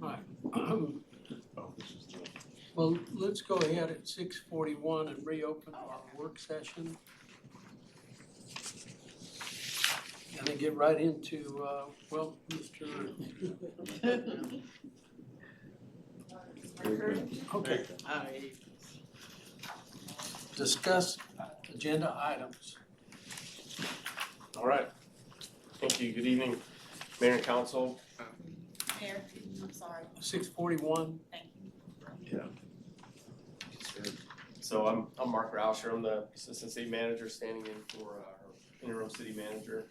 Right. Well, let's go ahead at 6:41 and reopen our work session. And then get right into, Mr. Okay. Discuss agenda items. All right. Thank you. Good evening, Mayor and Council. Mayor, I'm sorry. 6:41. Thank you. Yeah. So I'm Mark Rauscher. I'm the Assistant City Manager standing in for our interim city manager.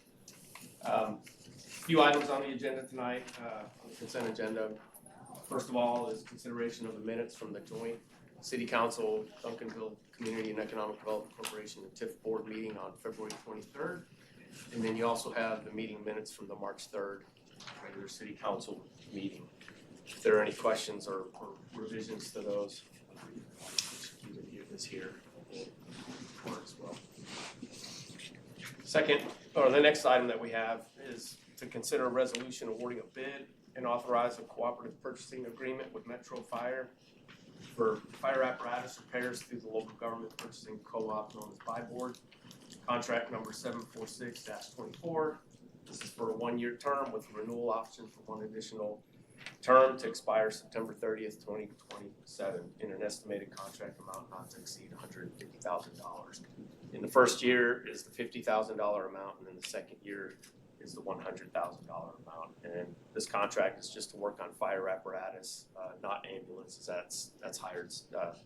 A few items on the agenda tonight, on the consent agenda. First of all is consideration of the minutes from the joint City Council, Duncanville Community and Economic Development Corporation and TIF board meeting on February 23rd. And then you also have the meeting minutes from the March 3rd regular City Council meeting. If there are any questions or revisions to those, you can view this here as well. The next item that we have is to consider a resolution awarding a bid and authorize a cooperative purchasing agreement with Metro Fire for fire apparatus repairs through the local government purchasing co-op known as Buy Board. Contract number 746-24. This is for a 1-year term with a renewal option for one additional term to expire September 30th, 2027 in an estimated contract amount not to exceed $150,000. In the first year is the $50,000 amount, and then the second year is the $100,000 amount. And this contract is just to work on fire apparatus, not ambulances. That's hired,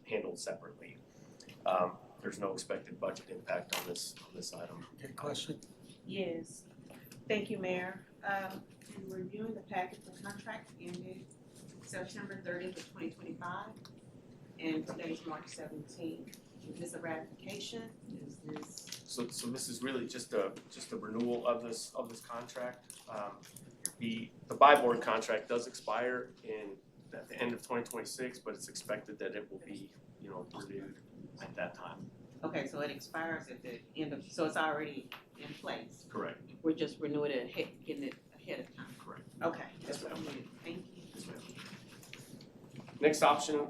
handled separately. There's no expected budget impact on this item. Okay, question? Yes, thank you, Mayor. In reviewing the package, the contract ended September 30th of 2025, and today's March 17th. Is this a ratification? Is this? So this is really just a renewal of this contract. The Buy Board contract does expire at the end of 2026, but it's expected that it will be renewed at that time. Okay, so it expires at the end of, so it's already in place. Correct. We're just renewing it ahead, getting it ahead of time. Correct. Okay, that's Yes, what ma'am. I'm doing. Thank you. Yes, ma'am. Next item,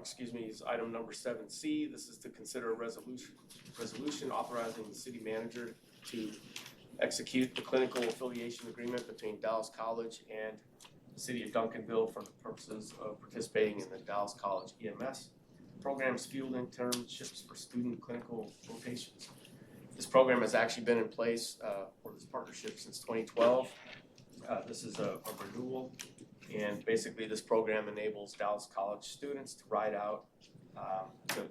is item number 7C. This is to consider a resolution authorizing the city manager to execute the clinical affiliation agreement between Dallas College and the city of Duncanville for the purposes of participating in the Dallas College EMS program's field internships for student clinical rotations. This program has actually been in place for this partnership since 2012. This is a renewal. And basically, this program enables Dallas College students to ride out,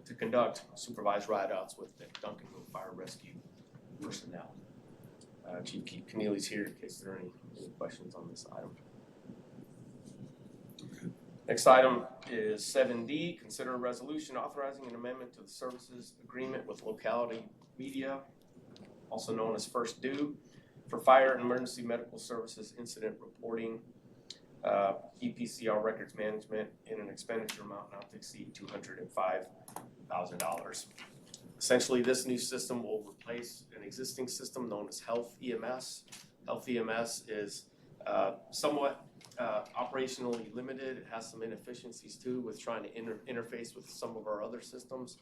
to conduct supervised ride-outs with the Duncanville Fire Rescue personnel. Chief Keith Keneally's here in case there are any questions on this item. Next item is 7D, consider a resolution authorizing an amendment to the services agreement with Locality Media, also known as First Due, for fire and emergency medical services incident reporting, EPCR records management in an expenditure amount not to exceed $205,000. Essentially, this new system will replace an existing system known as Health EMS. Health EMS is somewhat operationally limited. It has some inefficiencies too with trying to interface with some of our other systems.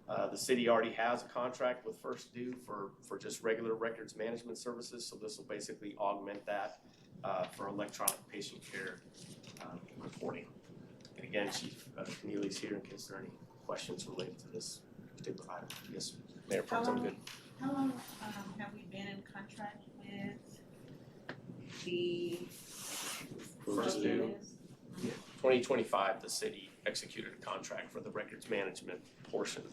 The city already has a contract with First Due for just regular records management services, so this will basically augment that for electronic patient care reporting. And again, Chief Keneally's here in case there are any questions related to this particular item. Yes, Mayor Pro Tem Good. How long have we been in contract with the First Due. 2025, the city executed a contract for the records management portion.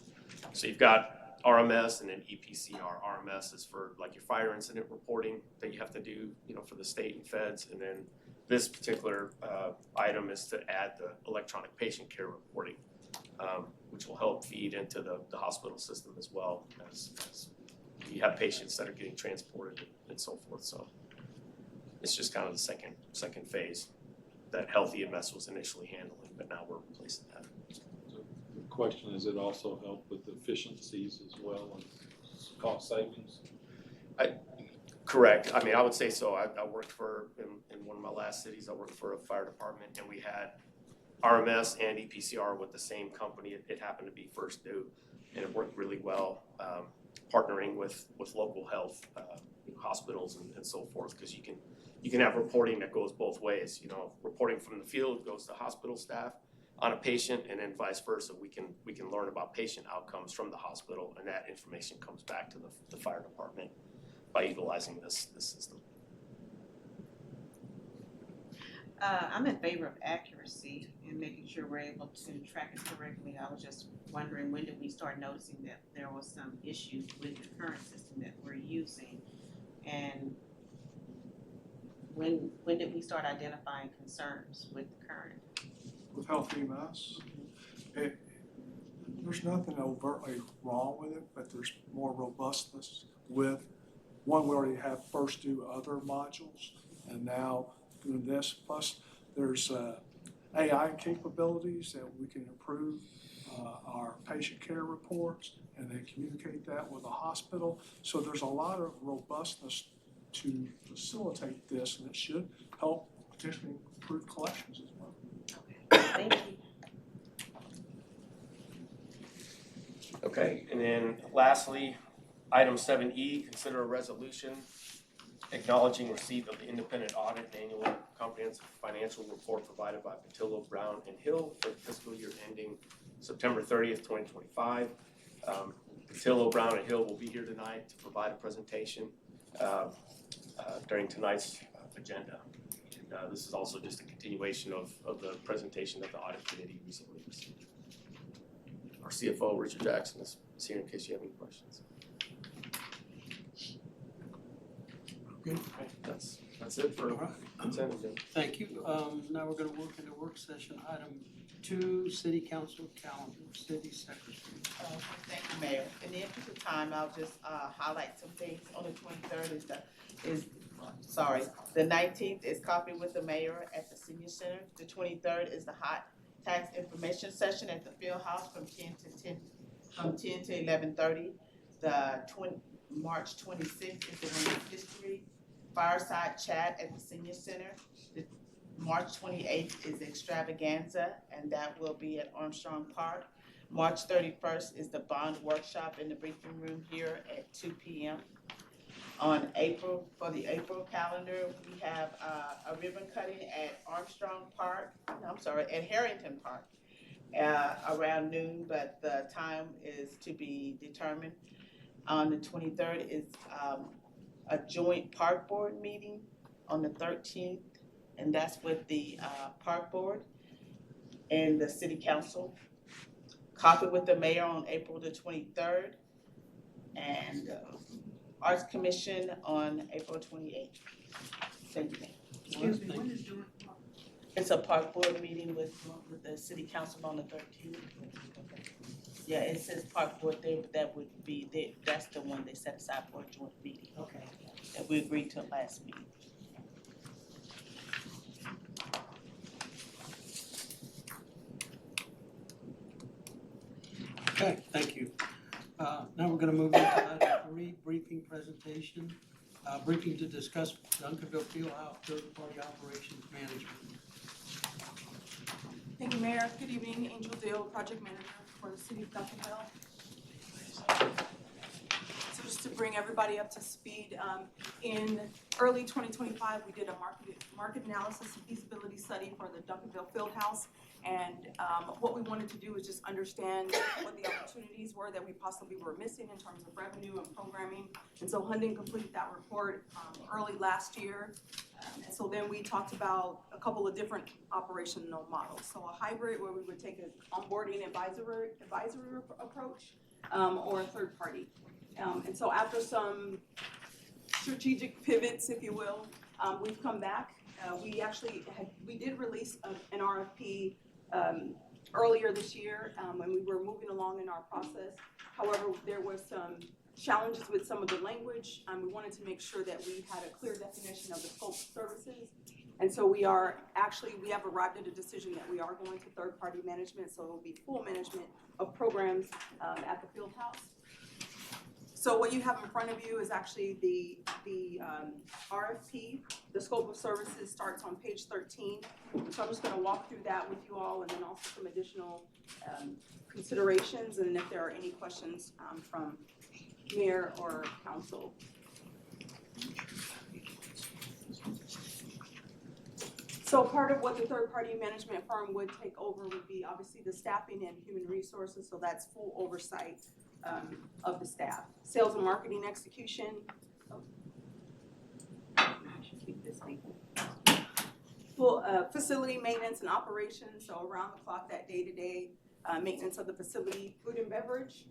So you've got RMS and then EPCR. RMS is for like your fire incident reporting that you have to do, for the state and feds. And then this particular item is to add the electronic patient care reporting, which will help feed into the hospital system as well as you have patients that are getting transported and so forth. So it's just kind of the second phase that Health EMS was initially handling, but now we're replacing that. The question is, it also help with efficiencies as well and cost savings? Correct. I mean, I would say so. I worked in one of my last cities, I worked for a fire department, and we had RMS and EPCR with the same company. It happened to be First Due, and it worked really well, partnering with local health, hospitals and so forth, because you can have reporting that goes both ways. You know, reporting from the field goes to hospital staff on a patient, and then vice versa. We can learn about patient outcomes from the hospital, and that information comes back to the fire department by utilizing this system. I'm in favor of accuracy and making sure we're able to track it correctly. I was just wondering, when did we start noticing that there was some issues with the current system that we're using? And when did we start identifying concerns with the current? With Health EMS, there's nothing overtly wrong with it, but there's more robustness with, one, we already have First Due other modules, and now doing this, plus there's AI capabilities that we can improve our patient care reports, and then communicate that with the hospital. So there's a lot of robustness to facilitate this, and it should help potentially improve collections as well. Thank you. Okay, and then lastly, item 7E, consider a resolution acknowledging receipt of the independent audit and annual comprehensive financial report provided by Patillo, Brown, and Hill for the fiscal year ending September 30th, 2025. Patillo, Brown, and Hill will be here tonight to provide a presentation during tonight's agenda. And this is also just a continuation of the presentation that the audit committee recently received. Our CFO, Richard Jackson, is here in case you have any questions. Good. Okay, that's it for All right. consent agenda. Thank you. Now we're gonna work into work session. Item 2, city council calendar, city secretary. Thank you, Mayor. In the interest of time, I'll just highlight some things. On the 23rd the 19th is Coffee with the Mayor at the Senior Center. The 23rd is the Hot Tax Information Session at the Field House from 10 to 11:30. March 26th is the Women's History Fireside Chat at the Senior Center. The March 28th is Extravaganza, and that will be at Armstrong Park. March 31st is the Bond Workshop in the briefing room here at 2 p.m. For the April calendar, we have a ribbon cutting at Harrington Park around noon, but the time is to be determined. On the 23rd is a joint park board meeting on the 13th, and that's with the park board and the city council. Coffee with the Mayor on April the 23rd, and Arts Commission on April 28th. Thank you, Mayor. Excuse me, when is joint park? It's a park board meeting with the city council on the 13th. Yeah, it says park board there, but that's the one they set aside for a joint meeting. Okay. That we agreed to last meeting. Okay, thank you. Now we're gonna move into item 3, briefing presentation. Briefing to discuss Duncanville Fieldhouse third-party operations management. Thank you, Mayor. Good evening, Angel Deal, Project Manager for the City of Duncanville. So just to bring everybody up to speed, in early 2025, we did a market analysis and feasibility study for the Duncanville Fieldhouse. And what we wanted to do is just understand what the opportunities were that we possibly were missing in terms of revenue and programming. And so Hunden completed that report early last year. And so then we talked about a couple of different operational models. So a hybrid where we would take an onboarding advisory approach or a third party. And so after some strategic pivots, if you will, we've come back. We did release an RFP earlier this year when we were moving along in our process. However, there was some challenges with some of the language. We wanted to make sure that we had a clear definition of the scope of services. And so we have arrived at a decision that we are going to third-party management, so it will be full management of programs at the field house. So what you have in front of you is actually the RFP. The scope of services starts on page 13. So I'm just gonna walk through that with you all, and then also some additional considerations, and if there are any questions from mayor or council. So part of what the third-party management firm would take over would be obviously the staffing and human resources, so that's full oversight of the staff. Sales and marketing execution. I should keep this thing. Full facility maintenance and operations, so around the clock, that day-to-day maintenance of the facility. Food and beverage,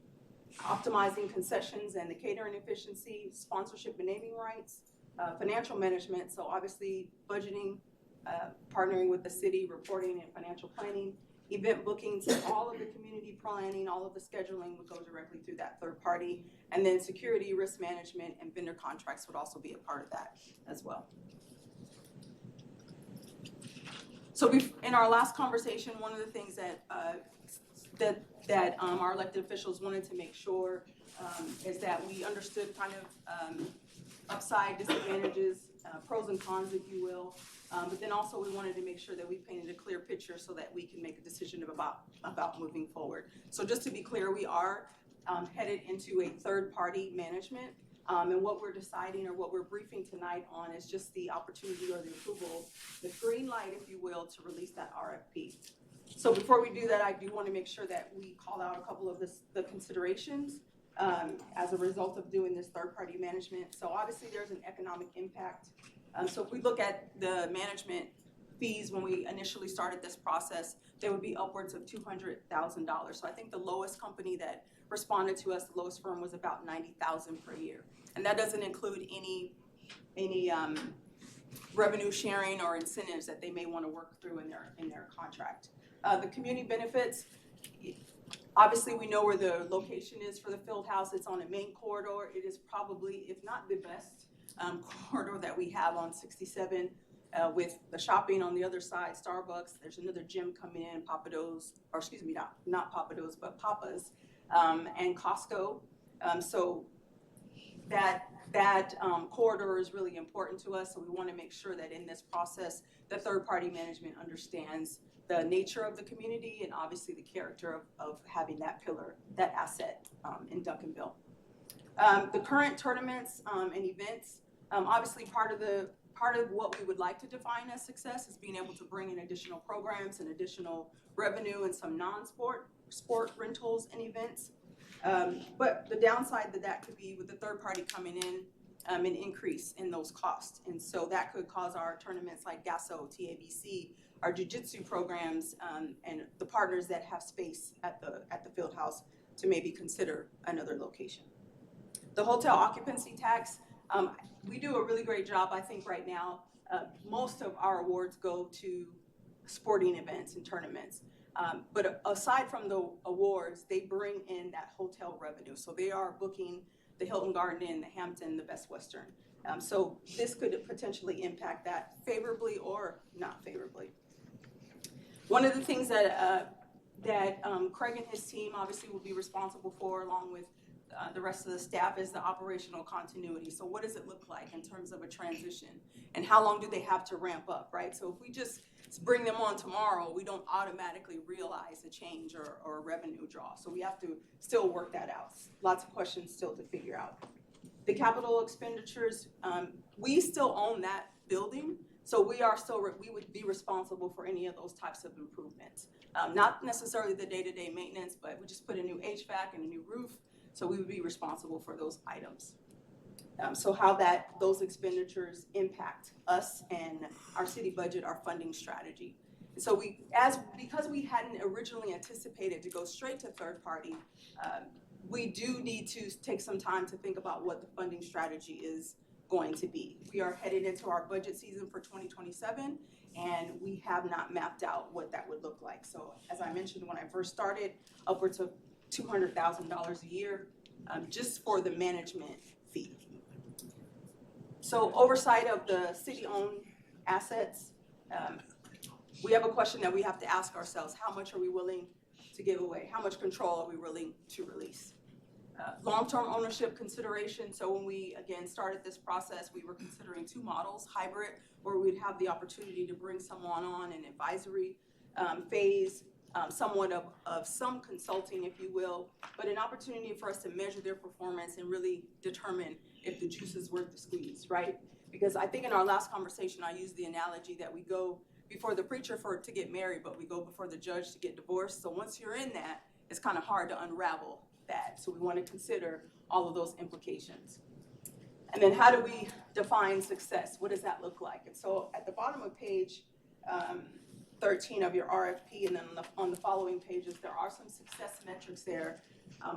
optimizing concessions and the catering efficiency, sponsorship and naming rights, financial management, so obviously budgeting, partnering with the city, reporting and financial planning, event bookings, all of the community planning, all of the scheduling would go directly through that third party. And then security, risk management, and vendor contracts would also be a part of that as well. So in our last conversation, one of the things that our elected officials wanted to make sure is that we understood kind of upside, disadvantages, pros and cons, if you will. But then also we wanted to make sure that we painted a clear picture so that we can make a decision about moving forward. So just to be clear, we are headed into a third-party management. And what we're deciding, or what we're briefing tonight on, is just the opportunity or the approval, the green light, if you will, to release that RFP. So before we do that, I do want to make sure that we call out a couple of the considerations as a result of doing this third-party management. So obviously there's an economic impact. So if we look at the management fees when we initially started this process, they would be upwards of $200,000. So I think the lowest company that responded to us, the lowest firm, was about $90,000 per year. And that doesn't include any revenue sharing or incentives that they may want to work through in their contract. The community benefits, obviously we know where the location is for the field house. It's on a main corridor. It is probably, if not the best corridor that we have on 67, with the shopping on the other side, Starbucks. There's another gym coming in, Papados, or excuse me, not Papados, but Papa's, and Costco. So that corridor is really important to us. So we want to make sure that in this process, the third-party management understands the nature of the community and obviously the character of having that pillar, that asset in Duncanville. The current tournaments and events, obviously part of what we would like to define as success is being able to bring in additional programs and additional revenue and some non-sport rentals and events. But the downside that could be with the third party coming in, an increase in those costs. And so that could cause our tournaments like GASO, TABC, our jiu-jitsu programs, and the partners that have space at the field house to maybe consider another location. The hotel occupancy tax, we do a really great job, I think, right now. Most of our awards go to sporting events and tournaments. But aside from the awards, they bring in that hotel revenue. So they are booking the Hilton Garden Inn, the Hampton, the Best Western. So this could potentially impact that favorably or not favorably. One of the things that Craig and his team obviously will be responsible for, along with the rest of the staff, is the operational continuity. So what does it look like in terms of a transition, and how long do they have to ramp up, right? So if we just bring them on tomorrow, we don't automatically realize a change or a revenue draw. So we have to still work that out. Lots of questions still to figure out. The capital expenditures, we still own that building, so we would be responsible for any of those types of improvements. Not necessarily the day-to-day maintenance, but we just put a new HVAC and a new roof. So we would be responsible for those items. So how those expenditures impact us and our city budget, our funding strategy. So because we hadn't originally anticipated to go straight to third party, we do need to take some time to think about what the funding strategy is going to be. We are headed into our budget season for 2027, and we have not mapped out what that would look like. So as I mentioned when I first started, upwards of $200,000 a year just for the management fee. So oversight of the city-owned assets, we have a question that we have to ask ourselves: how much are we willing to give away? How much control are we willing to release? long-term ownership consideration. So when we, again, started this process, we were considering two models, hybrid, where we'd have the opportunity to bring someone on an advisory phase, somewhat of some consulting, if you will, but an opportunity for us to measure their performance and really determine if the juice is worth the squeeze, right? Because I think in our last conversation, I used the analogy that we go before the preacher to get married, but we go before the judge to get divorced. So once you're in that, it's kind of hard to unravel that. So we want to consider all of those implications. And then how do we define success? What does that look like? And so at the bottom of page 13 of your RFP, and then on the following pages, there are some success metrics there,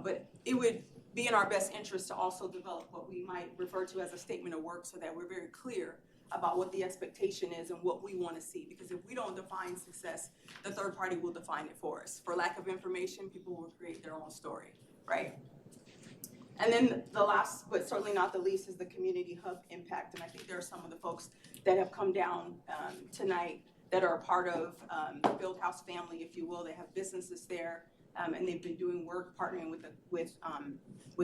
but it would be in our best interest to also develop what we might refer to as a statement of work so that we're very clear about what the expectation is and what we want to see. Because if we don't define success, the third party will define it for us. For lack of information, people will create their own story, right? And then the last, but certainly not the least, is the community hub impact. And I think there are some of the folks that have come down tonight that are a part of the Fieldhouse family, if you will. They have businesses there, and they've been doing work partnering with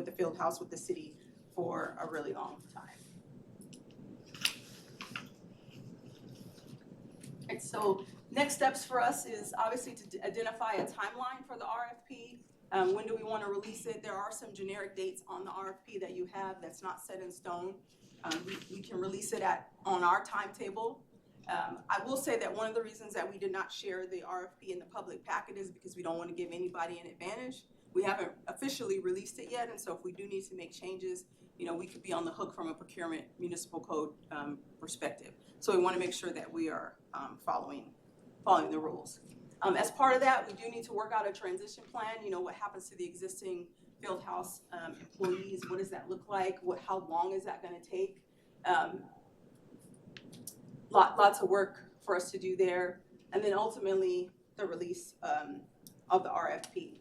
the Fieldhouse, with the city, for a really long time. And so next steps for us is obviously to identify a timeline for the RFP. When do we want to release it? There are some generic dates on the RFP that you have that's not set in stone. We can release it on our timetable. I will say that one of the reasons that we did not share the RFP in the public packet is because we don't want to give anybody an advantage. We haven't officially released it yet, and so if we do need to make changes, we could be on the hook from a procurement municipal code perspective. So we want to make sure that we are following the rules. As part of that, we do need to work out a transition plan. What happens to the existing Fieldhouse employees? What does that look like? How long is that going to take? Lots of work for us to do there. And then ultimately, the release of the RFP.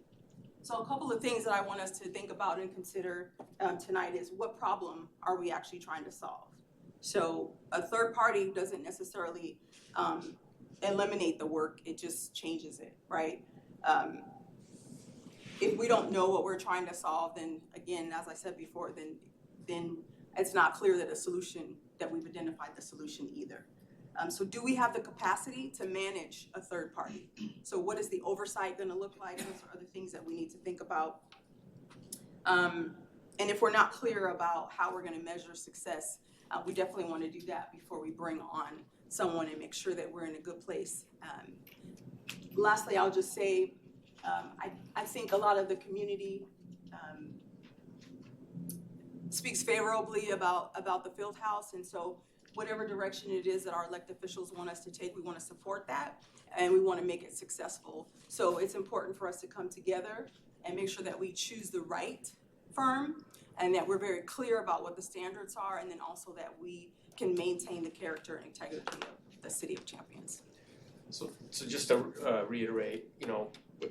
So a couple of things that I want us to think about and consider tonight is, what problem are we actually trying to solve? So a third party doesn't necessarily eliminate the work, it just changes it, right? If we don't know what we're trying to solve, then again, as I said before, then it's not clear that we've identified the solution either. So do we have the capacity to manage a third party? So what is the oversight going to look like? Those are other things that we need to think about. And if we're not clear about how we're going to measure success, we definitely want to do that before we bring on someone and make sure that we're in a good place. Lastly, I'll just say, I think a lot of the community speaks favorably about the Fieldhouse, and so whatever direction it is that our elected officials want us to take, we want to support that, and we want to make it successful. So it's important for us to come together and make sure that we choose the right firm, and that we're very clear about what the standards are, and then also that we can maintain the character and integrity of the City of Champions. So just to reiterate,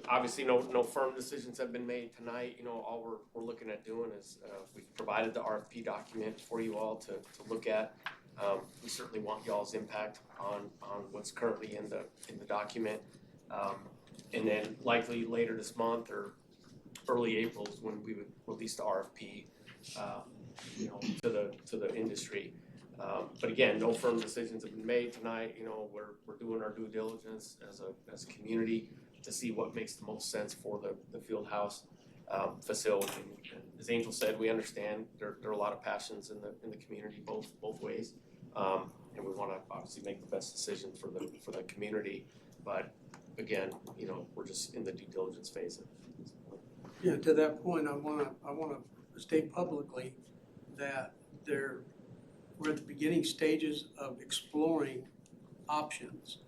obviously no firm decisions have been made tonight. All we're looking at doing is we've provided the RFP document for you all to look at. We certainly want y'all's impact on what's currently in the document, and then likely later this month or early April is when we would release the RFP, to the industry. But again, no firm decisions have been made tonight. We're doing our due diligence as a community to see what makes the most sense for the Fieldhouse facility. And as Angel said, we understand there are a lot of passions in the community both ways, and we want to obviously make the best decision for the community. But again, we're just in the due diligence phase. Yeah, to that point, I wanna state publicly that we're at the beginning stages of exploring options,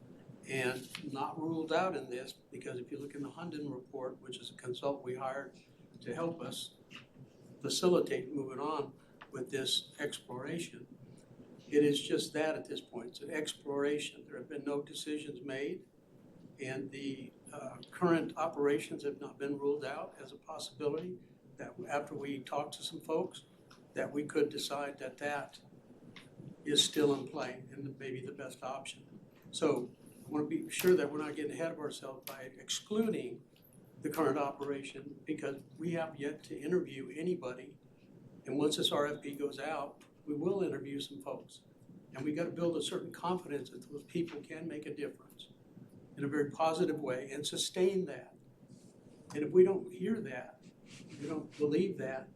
and not ruled out in this, because if you look in the Hunden report, which is a consultant we hired to help us facilitate moving on with this exploration, it is just that at this point. It's an exploration. There have been no decisions made, and the current operations have not been ruled out as a possibility, that after we talk to some folks, that we could decide that is still in play and maybe the best option. So I want to be sure that we're not getting ahead of ourselves by excluding the current operation, because we have yet to interview anybody. And once this RFP goes out, we will interview some folks. And we gotta build a certain confidence that those people can make a difference in a very positive way and sustain that. And if we don't hear that, we don't believe that,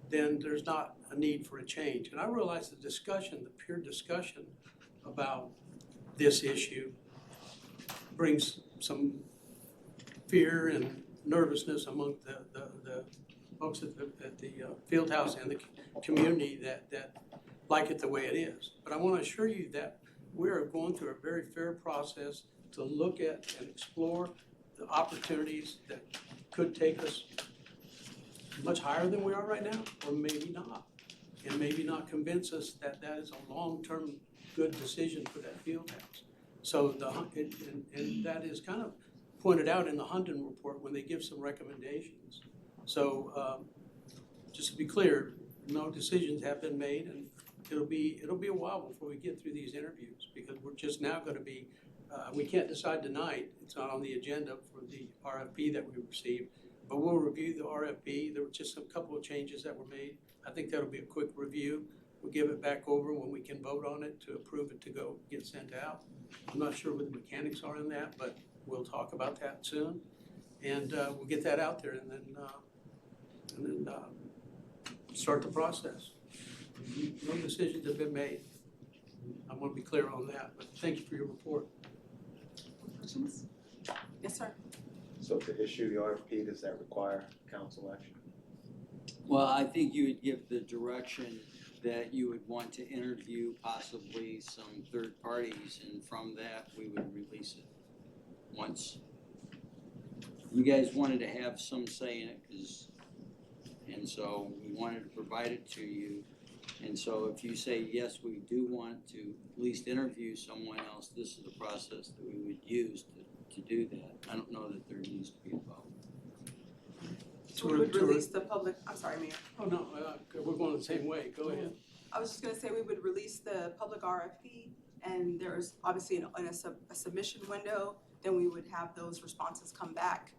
then there's not a need for a change. And I realize the discussion, the pure discussion about this issue brings some fear and nervousness among the folks at the field house and the community that like it the way it is. But I want to assure you that we are going through a very fair process to look at and explore the opportunities that could take us much higher than we are right now, or maybe not. And maybe not convince us that that is a long-term good decision for that field house. So and that is kind of pointed out in the Hunden report when they give some recommendations. So just to be clear, no decisions have been made, and it'll be a while before we get through these interviews, because we're just now going to be, we can't decide tonight. It's not on the agenda for the RFP that we received, but we'll review the RFP. There were just a couple of changes that were made. I think that'll be a quick review. We'll give it back over when we can vote on it to approve it to go get sent out. I'm not sure what the mechanics are in that, but we'll talk about that soon. And we'll get that out there and then start the process. No decisions have been made. I want to be clear on that, but thank you for your report. Questions? Yes, sir. So to issue the RFP, does that require council action? Well, I think you would give the direction that you would want to interview possibly some third parties, and from that, we would release it once. You guys wanted to have some say in it, and so we wanted to provide it to you. And so if you say, yes, we do want to at least interview someone else, this is the process that we would use to do that. I don't know that there needs to be a vote. So we would release the public, I'm sorry, Mayor. Oh, no, we're going the same way. Go ahead. I was just gonna say we would release the public RFP, and there's obviously a submission window, then we would have those responses come back,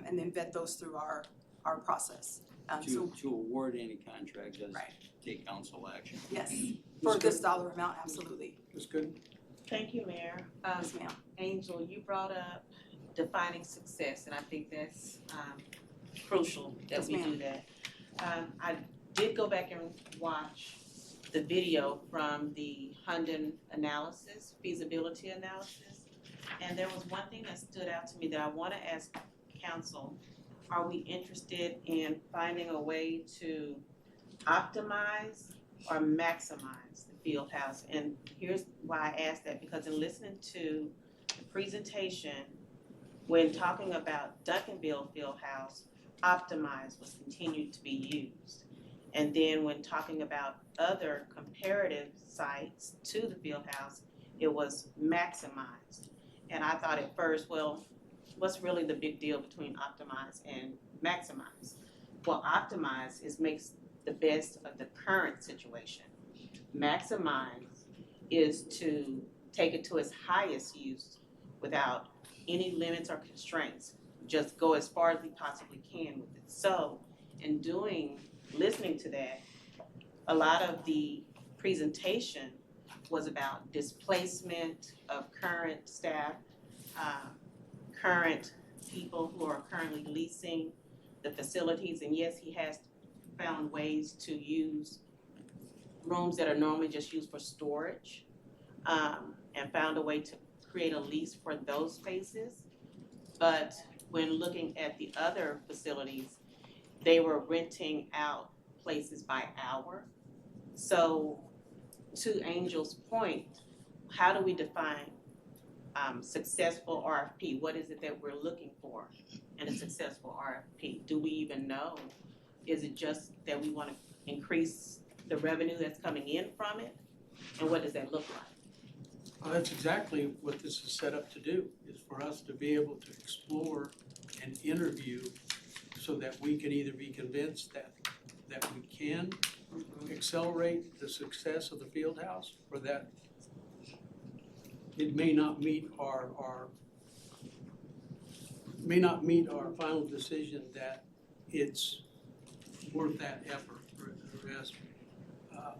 and then vet those through our process. To award any contract does Right. take council action. Yes, for this dollar amount, absolutely. That's good. Thank you, Mayor. Yes, ma'am. Angel, you brought up defining success, and I think that's crucial that Yes, we ma'am. do that. I did go back and watch the video from the Hunden analysis, feasibility analysis, and there was one thing that stood out to me that I want to ask council. Are we interested in finding a way to optimize or maximize the field house? And here's why I asked that, because in listening to the presentation, when talking about Duncanville field house, optimize was continued to be used. And then when talking about other comparative sites to the field house, it was maximized. And I thought at first, well, what's really the big deal between optimize and maximize? Well, optimize makes the best of the current situation. Maximize is to take it to its highest use without any limits or constraints. Just go as far as we possibly can with it. So in listening to that, a lot of the presentation was about displacement of current staff, current people who are currently leasing the facilities. And yes, he has found ways to use rooms that are normally just used for storage, and found a way to create a lease for those spaces. But when looking at the other facilities, they were renting out places by hour. So to Angel's point, how do we define successful RFP? What is it that we're looking for in a successful RFP? Do we even know? Is it just that we want to increase the revenue that's coming in from it? And what does that look like? Well, that's exactly what this is set up to do, is for us to be able to explore and interview so that we can either be convinced that we can accelerate the success of the field house, or that it may not meet may not meet our final decision that it's worth that effort. Or as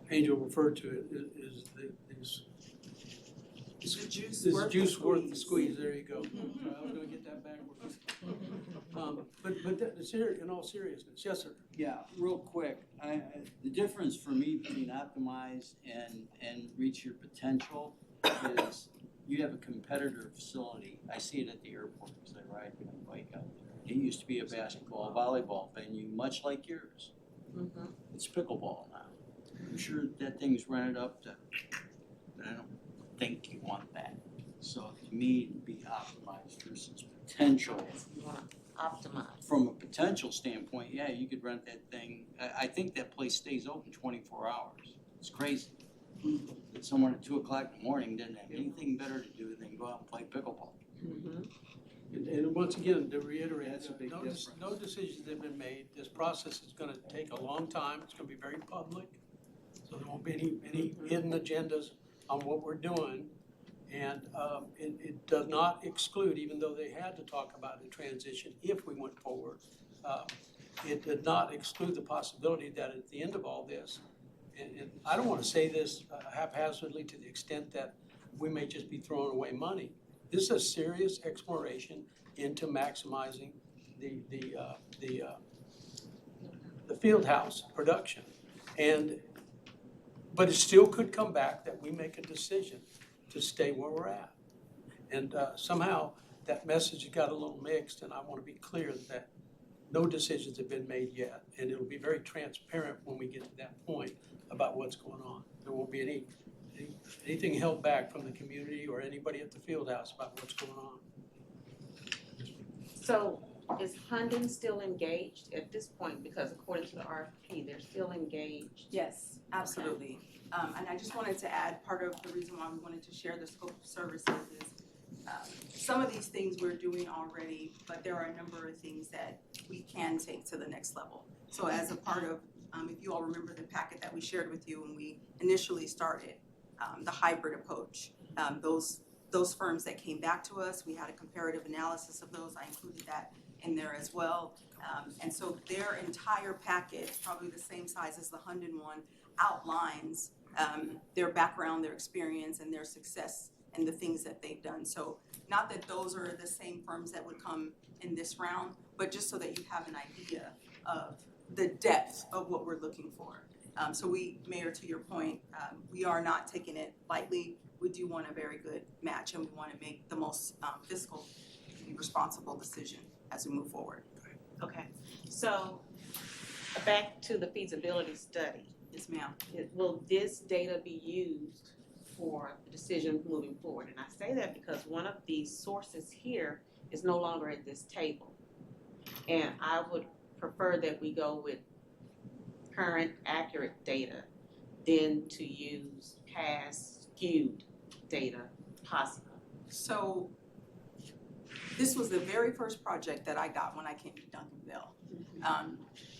Angel referred to it, is The juice is worth the juice worth the squeeze. squeeze, there you go. Sorry, I was gonna get that backwards. In all seriousness, yes, sir. Yeah, real quick, the difference for me between optimize and reach your potential is you have a competitor facility. I see it at the airport because I ride my bike out there. It used to be a basketball, volleyball venue, much like yours. It's pickleball now. I'm sure that thing's rented up to, but I don't think you want that. So to me, it'd be optimized versus potential. You wanna optimize. From a potential standpoint, yeah, you could rent that thing. I think that place stays open 24 hours. It's crazy. That someone at 2 o'clock in the morning didn't have anything better to do than go out and play pickleball. And once again, to reiterate, That's a big difference. no decisions have been made. This process is gonna take a long time. It's gonna be very public. So there won't be any hidden agendas on what we're doing. And it does not exclude, even though they had to talk about the transition if we went forward, it did not exclude the possibility that at the end of all this, and I don't wanna say this haphazardly to the extent that we may just be throwing away money. This is a serious exploration into maximizing the field house production. But it still could come back that we make a decision to stay where we're at. And somehow that message got a little mixed, and I want to be clear that no decisions have been made yet. And it'll be very transparent when we get to that point about what's going on. There won't be anything held back from the community or anybody at the field house about what's going on. So is Hunden still engaged at this point? Because according to the RFP, they're still engaged. Yes, absolutely. And I just wanted to add, part of the reason why we wanted to share the scope of services is some of these things we're doing already, but there are a number of things that we can take to the next level. So as a part of, if you all remember the packet that we shared with you when we initially started, the hybrid approach, those firms that came back to us, we had a comparative analysis of those. I included that in there as well. And so their entire packet, probably the same size as the Hunden one, outlines their background, their experience, and their success and the things that they've done. So not that those are the same firms that would come in this round, but just so that you have an idea of the depth of what we're looking for. So we, Mayor, to your point, we are not taking it lightly. We do want a very good match, and we want to make the most fiscal responsible decision as we move forward. Okay, so back to the feasibility study. Yes, ma'am. Will this data be used for the decision moving forward? And I say that because one of the sources here is no longer at this table. And I would prefer that we go with current accurate data than to use past skewed data possible. So this was the very first project that I got when I came to Duncanville.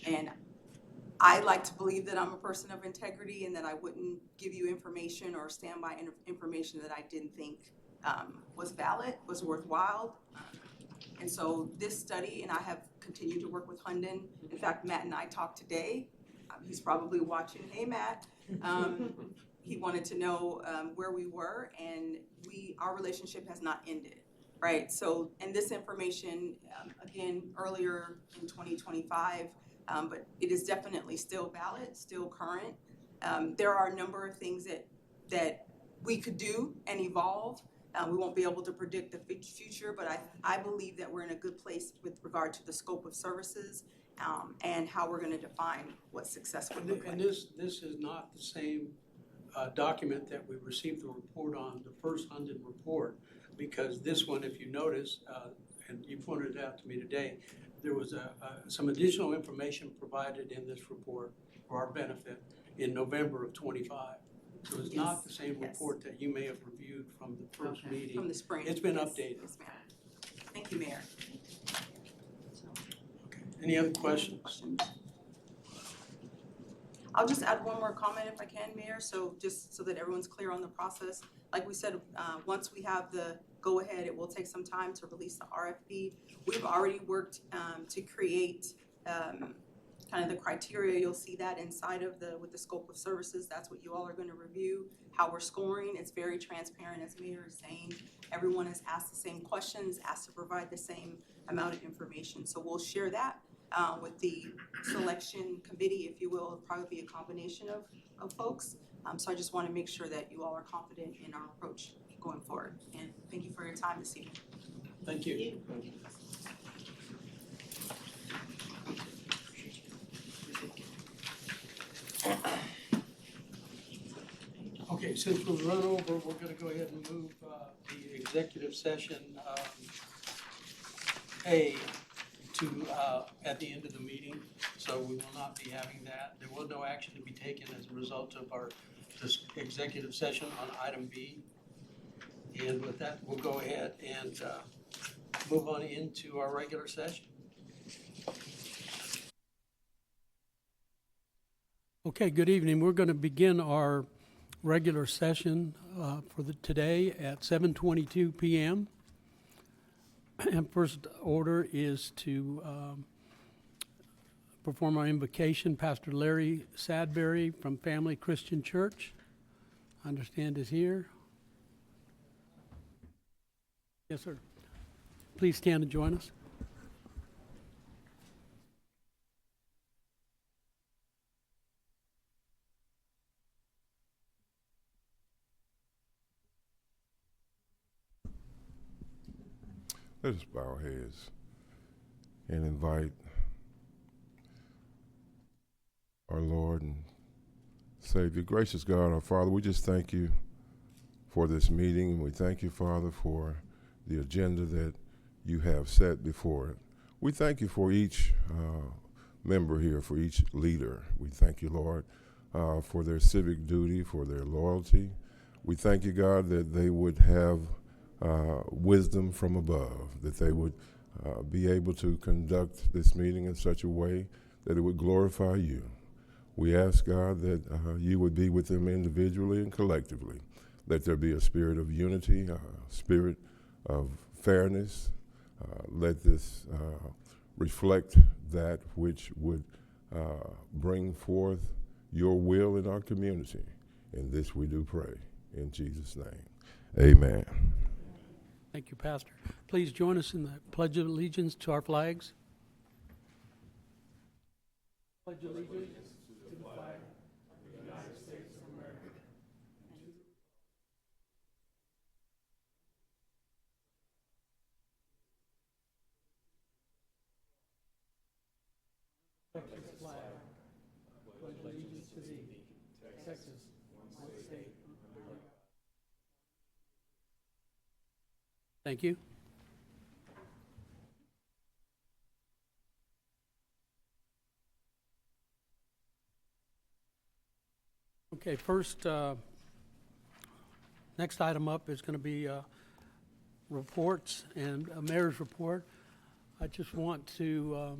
And I like to believe that I'm a person of integrity and that I wouldn't give you information or stand by information that I didn't think was valid, was worthwhile. And so this study, and I have continued to work with Hunden. In fact, Matt and I talked today. He's probably watching. Hey, Matt. He wanted to know where we were, and our relationship has not ended, right? So, and this information, again, earlier in 2025, but it is definitely still valid, still current. There are a number of things that we could do and evolve. We won't be able to predict the future, but I believe that we're in a good place with regard to the scope of services and how we're going to define what success would look like. And this is not the same document that we received the report on, the first Hunden report, because this one, if you notice, and you pointed it out to me today, there was some additional information provided in this report for our benefit in November of 25. So it's not the same report that you may have reviewed from the first meeting. From the spring. It's been Yes, updated. yes, ma'am. Thank you, Mayor. Okay. Any other questions? I'll just add one more comment if I can, Mayor, so just so that everyone's clear on the process. Like we said, once we have the go-ahead, it will take some time to release the RFP. We've already worked to create kind of the criteria. You'll see that inside of with the scope of services. That's what you all are going to review, how we're scoring. It's very transparent, as Mayor is saying. Everyone is asked the same questions, asked to provide the same amount of information. So we'll share that with the selection committee, if you will. It'll probably be a combination of folks. So I just want to make sure that you all are confident in our approach going forward. And thank you for your time this evening. Thank you. Okay, since we've run over, we're gonna go ahead and move the executive session A to at the end of the meeting, so we will not be having that. There was no action to be taken as a result of this executive session on item B. And with that, we'll go ahead and move on into our regular session. Okay, good evening. We're going to begin our regular session for today at 7:22 p.m. And first order is to perform our invocation. Pastor Larry Sadberry from Family Christian Church, I understand, is here. Yes, sir. Please stand and join us. Let us bow our heads and invite our Lord and Savior. Gracious God, our Father, we just thank you for this meeting. We thank you, Father, for the agenda that you have set before it. We thank you for each member here, for each leader. We thank you, Lord, for their civic duty, for their loyalty. We thank you, God, that they would have wisdom from above, that they would be able to conduct this meeting in such a way that it would glorify you. We ask, God, that you would be with them individually and collectively. Let there be a spirit of unity, a spirit of fairness. Let this reflect that which would bring forth your will in our community. And this we do pray in Jesus' name. Amen. Thank you, Pastor. Please join us in the Pledge of Allegiance to our flags. Pledge of Allegiance to the flag of the United States of America. Texas flag, pledge allegiance to thee, Texas, one state. Thank you. Okay, first, next item up is going to be reports and a mayor's report. I just want to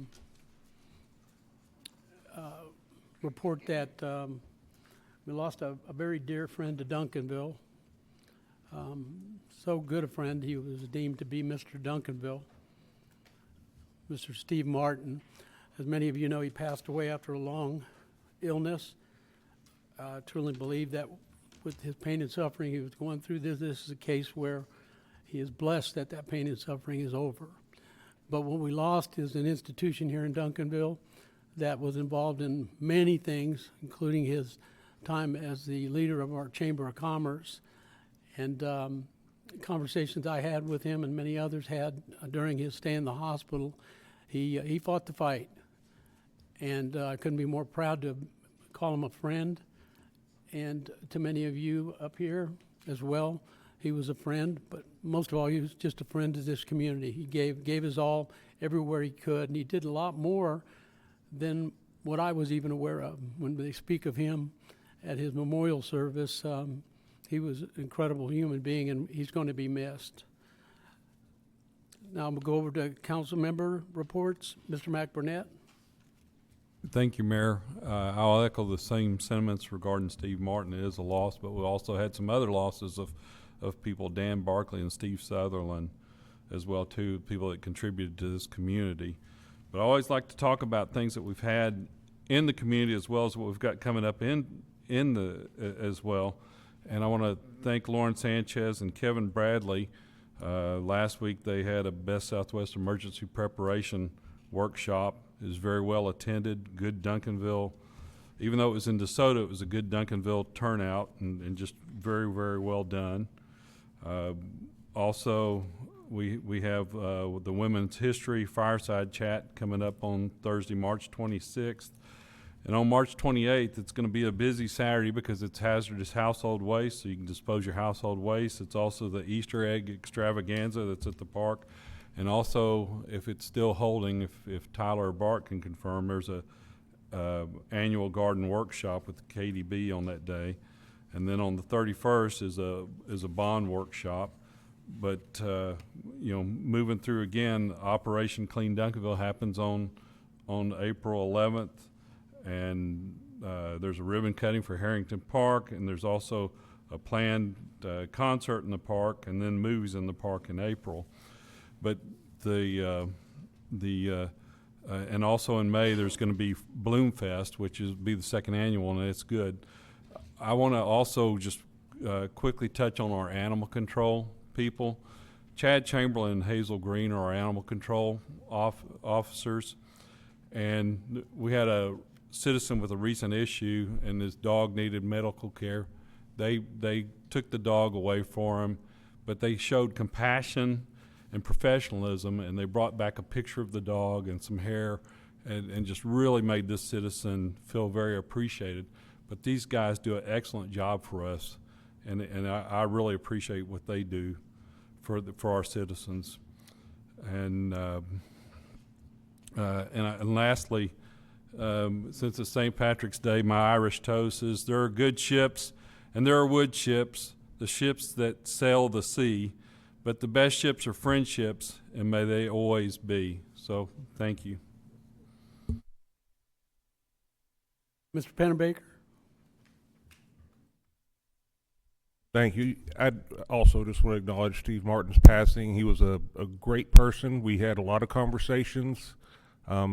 report that we lost a very dear friend to Duncanville. So good a friend, he was deemed to be Mr. Duncanville, Mr. Steve Martin. As many of you know, he passed away after a long illness. I truly believe that with his pain and suffering he was going through, this is a case where he is blessed that that pain and suffering is over. But what we lost is an institution here in Duncanville that was involved in many things, including his time as the leader of our Chamber of Commerce. And conversations I had with him and many others had during his stay in the hospital, he fought the fight. And I couldn't be more proud to call him a friend. And to many of you up here as well, he was a friend, but most of all, he was just a friend to this community. He gave his all everywhere he could, and he did a lot more than what I was even aware of. When they speak of him at his memorial service, he was an incredible human being, and he's going to be missed. Now I'm going to go over to council member reports. Mr. McBurnett. Thank you, Mayor. I'll echo the same sentiments regarding Steve Martin. It is a loss, but we also had some other losses of people, Dan Barkley and Steve Sutherland as well, too, people that contributed to this community. But I always like to talk about things that we've had in the community as well as what we've got coming up as well. And I want to thank Lauren Sanchez and Kevin Bradley. Last week they had a Best Southwest Emergency Preparation workshop. It was very well attended, good Duncanville. Even though it was in DeSoto, it was a good Duncanville turnout and just very, very well done. Also, we have the Women's History Fireside Chat coming up on Thursday, March 26th. And on March 28th, it's going to be a busy Saturday because it's hazardous household waste, so you can dispose your household waste. It's also the Easter egg extravaganza that's at the park. And also, if it's still holding, if Tyler or Bart can confirm, there's a annual garden workshop with the KDB on that day. And then on the 31st is a bond workshop. But, moving through again, Operation Clean Duncanville happens on April 11th. And there's a ribbon cutting for Harrington Park, and there's also a planned concert in the park, and then movies in the park in April. But and also in May there's going to be Bloom Fest, which is be the second annual, and it's good. I want to also just quickly touch on our animal control people. Chad Chamberlain and Hazel Green are our animal control officers, and we had a citizen with a recent issue, and his dog needed medical care. They took the dog away for him, but they showed compassion and professionalism, and they brought back a picture of the dog and some hair, and just really made this citizen feel very appreciated. But these guys do an excellent job for us, and I really appreciate what they do for our citizens. And lastly, since it's St. Patrick's Day, my Irish toast is: there are good ships and there are wood ships, the ships that sail the sea, but the best ships are friendships, and may they always be. So, thank you. Mr. Pennebaker? Thank you. I also just want to acknowledge Steve Martin's passing. He was a great person. We had a lot of conversations.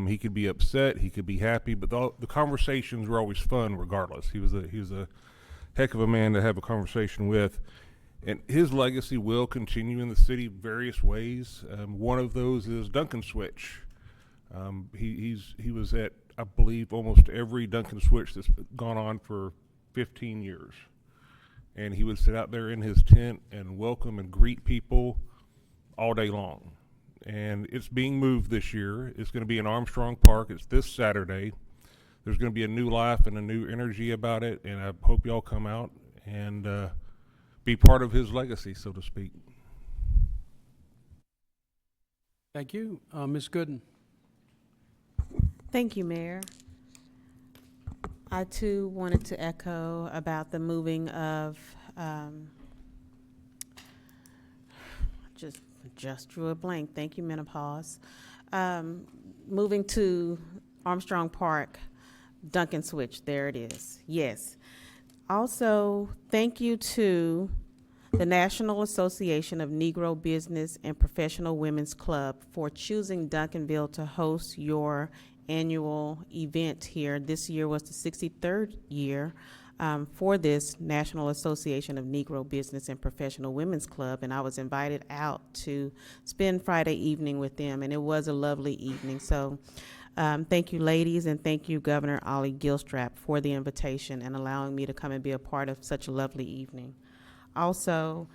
He could be upset, he could be happy, but the conversations were always fun regardless. He was a heck of a man to have a conversation with. And his legacy will continue in the city various ways. One of those is Duncan Switch. He was at, I believe, almost every Duncan Switch that's gone on for 15 years. And he would sit out there in his tent and welcome and greet people all day long. And it's being moved this year. It's going to be in Armstrong Park. It's this Saturday. There's going to be a new life and a new energy about it, and I hope y'all come out and be part of his legacy, so to speak. Thank you. Ms. Gooden? Thank you, Mayor. I too wanted to echo about the moving of, just drew a blank. Thank you, Menopause. Moving to Armstrong Park, Duncan Switch. There it is. Yes. Also, thank you to the National Association of Negro Business and Professional Women's Club for choosing Duncanville to host your annual event here. This year was the 63rd year for this National Association of Negro Business and Professional Women's Club, and I was invited out to spend Friday evening with them, and it was a lovely evening. So thank you, ladies, and thank you, Governor Ollie Gilstrap, for the invitation and allowing me to come and be a part of such a lovely evening. Also,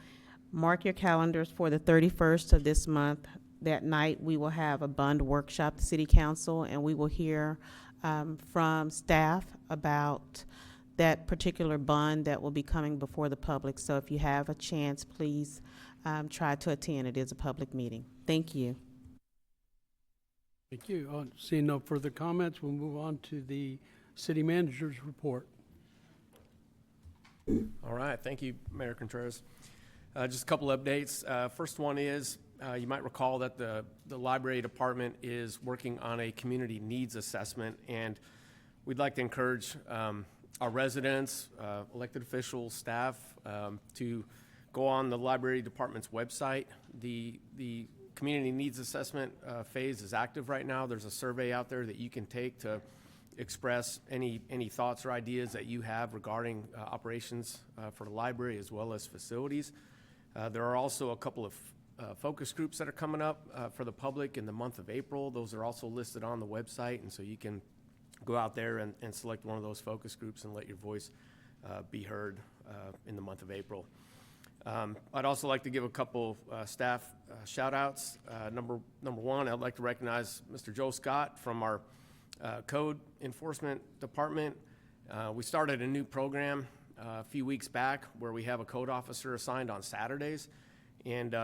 mark your calendars for the 31st of this month. That night, we will have a bond workshop, the City Council, and we will hear from staff about that particular bond that will be coming before the public. So if you have a chance, please try to attend. It is a public meeting. Thank you. Thank you. Seeing no further comments, we'll move on to the city manager's report. All right, thank you, Mayor Contreras. Just a couple updates. First one is, you might recall that the library department is working on a community needs assessment, and we'd like to encourage our residents, elected officials, staff, to go on the library department's website. The community needs assessment phase is active right now. There's a survey out there that you can take to express any thoughts or ideas that you have regarding operations for the library as well as facilities. There are also a couple of focus groups that are coming up for the public in the month of April. Those are also listed on the website, and so you can go out there and select one of those focus groups and let your voice be heard in the month of April. I'd also like to give a couple staff shout outs. Number one, I'd like to recognize Mr. Joe Scott from our code enforcement department. We started a new program a few weeks back where we have a code officer assigned on Saturdays. And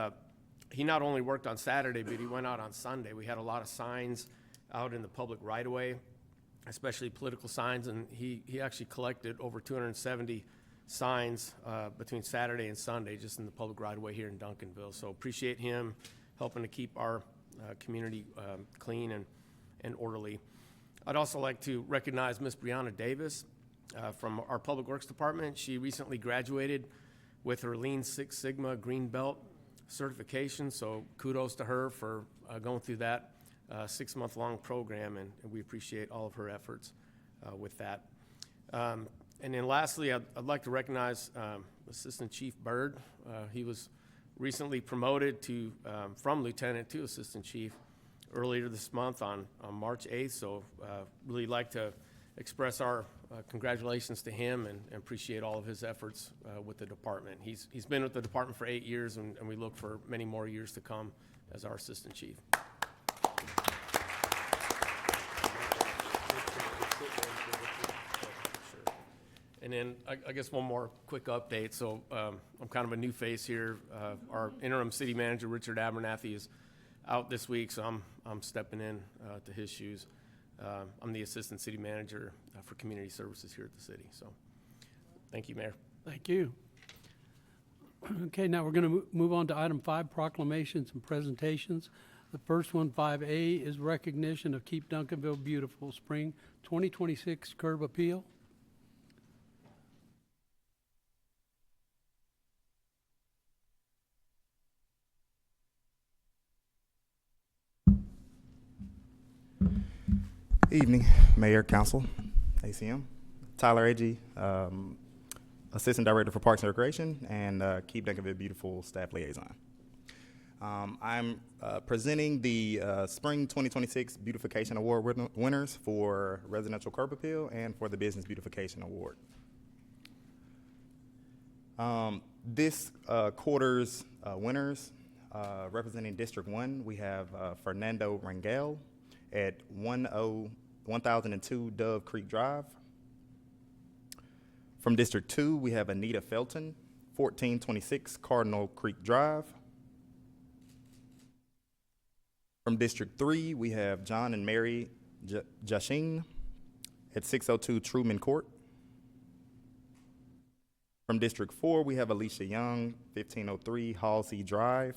he not only worked on Saturday, but he went out on Sunday. We had a lot of signs out in the public right of way, especially political signs, and he actually collected over 270 signs between Saturday and Sunday just in the public right of way here in Duncanville. So appreciate him helping to keep our community clean and orderly. I'd also like to recognize Miss Brianna Davis from our Public Works Department. She recently graduated with her Lean Six Sigma Green Belt certification, so kudos to her for going through that 6-month-long program, and we appreciate all of her efforts with that. And then lastly, I'd like to recognize Assistant Chief Byrd. He was recently promoted to from lieutenant to assistant chief earlier this month on March 8th, so really like to express our congratulations to him and appreciate all of his efforts with the department. He's been with the department for 8 years, and we look for many more years to come as our assistant chief. And then I guess one more quick update. So I'm kind of a new face here. Our interim city manager, Richard Abernathy, is out this week, so I'm stepping in to his shoes. I'm the assistant city manager for community services here at the city. So thank you, Mayor. Thank you. Okay, now we're going to move on to item 5, proclamations and presentations. The first one, 5A, is recognition of Keep Duncanville Beautiful Spring 2026 Curb Appeal. Evening, Mayor, Council, ACM. Tyler Agee, Assistant Director for Parks and Recreation and Keep Duncanville Beautiful Staff Liaison. I'm presenting the Spring 2026 Beautification Award winners for Residential Curb Appeal and for the Business Beautification Award. This quarter's winners, representing District 1, we have Fernando Rangel at 1002 Dove Creek Drive. From District 2, we have Anita Felton, 1426 Cardinal Creek Drive. From District 3, we have John and Mary Jashin at 602 Truman Court. From District 4, we have Alicia Young, 1503 Halsey Drive.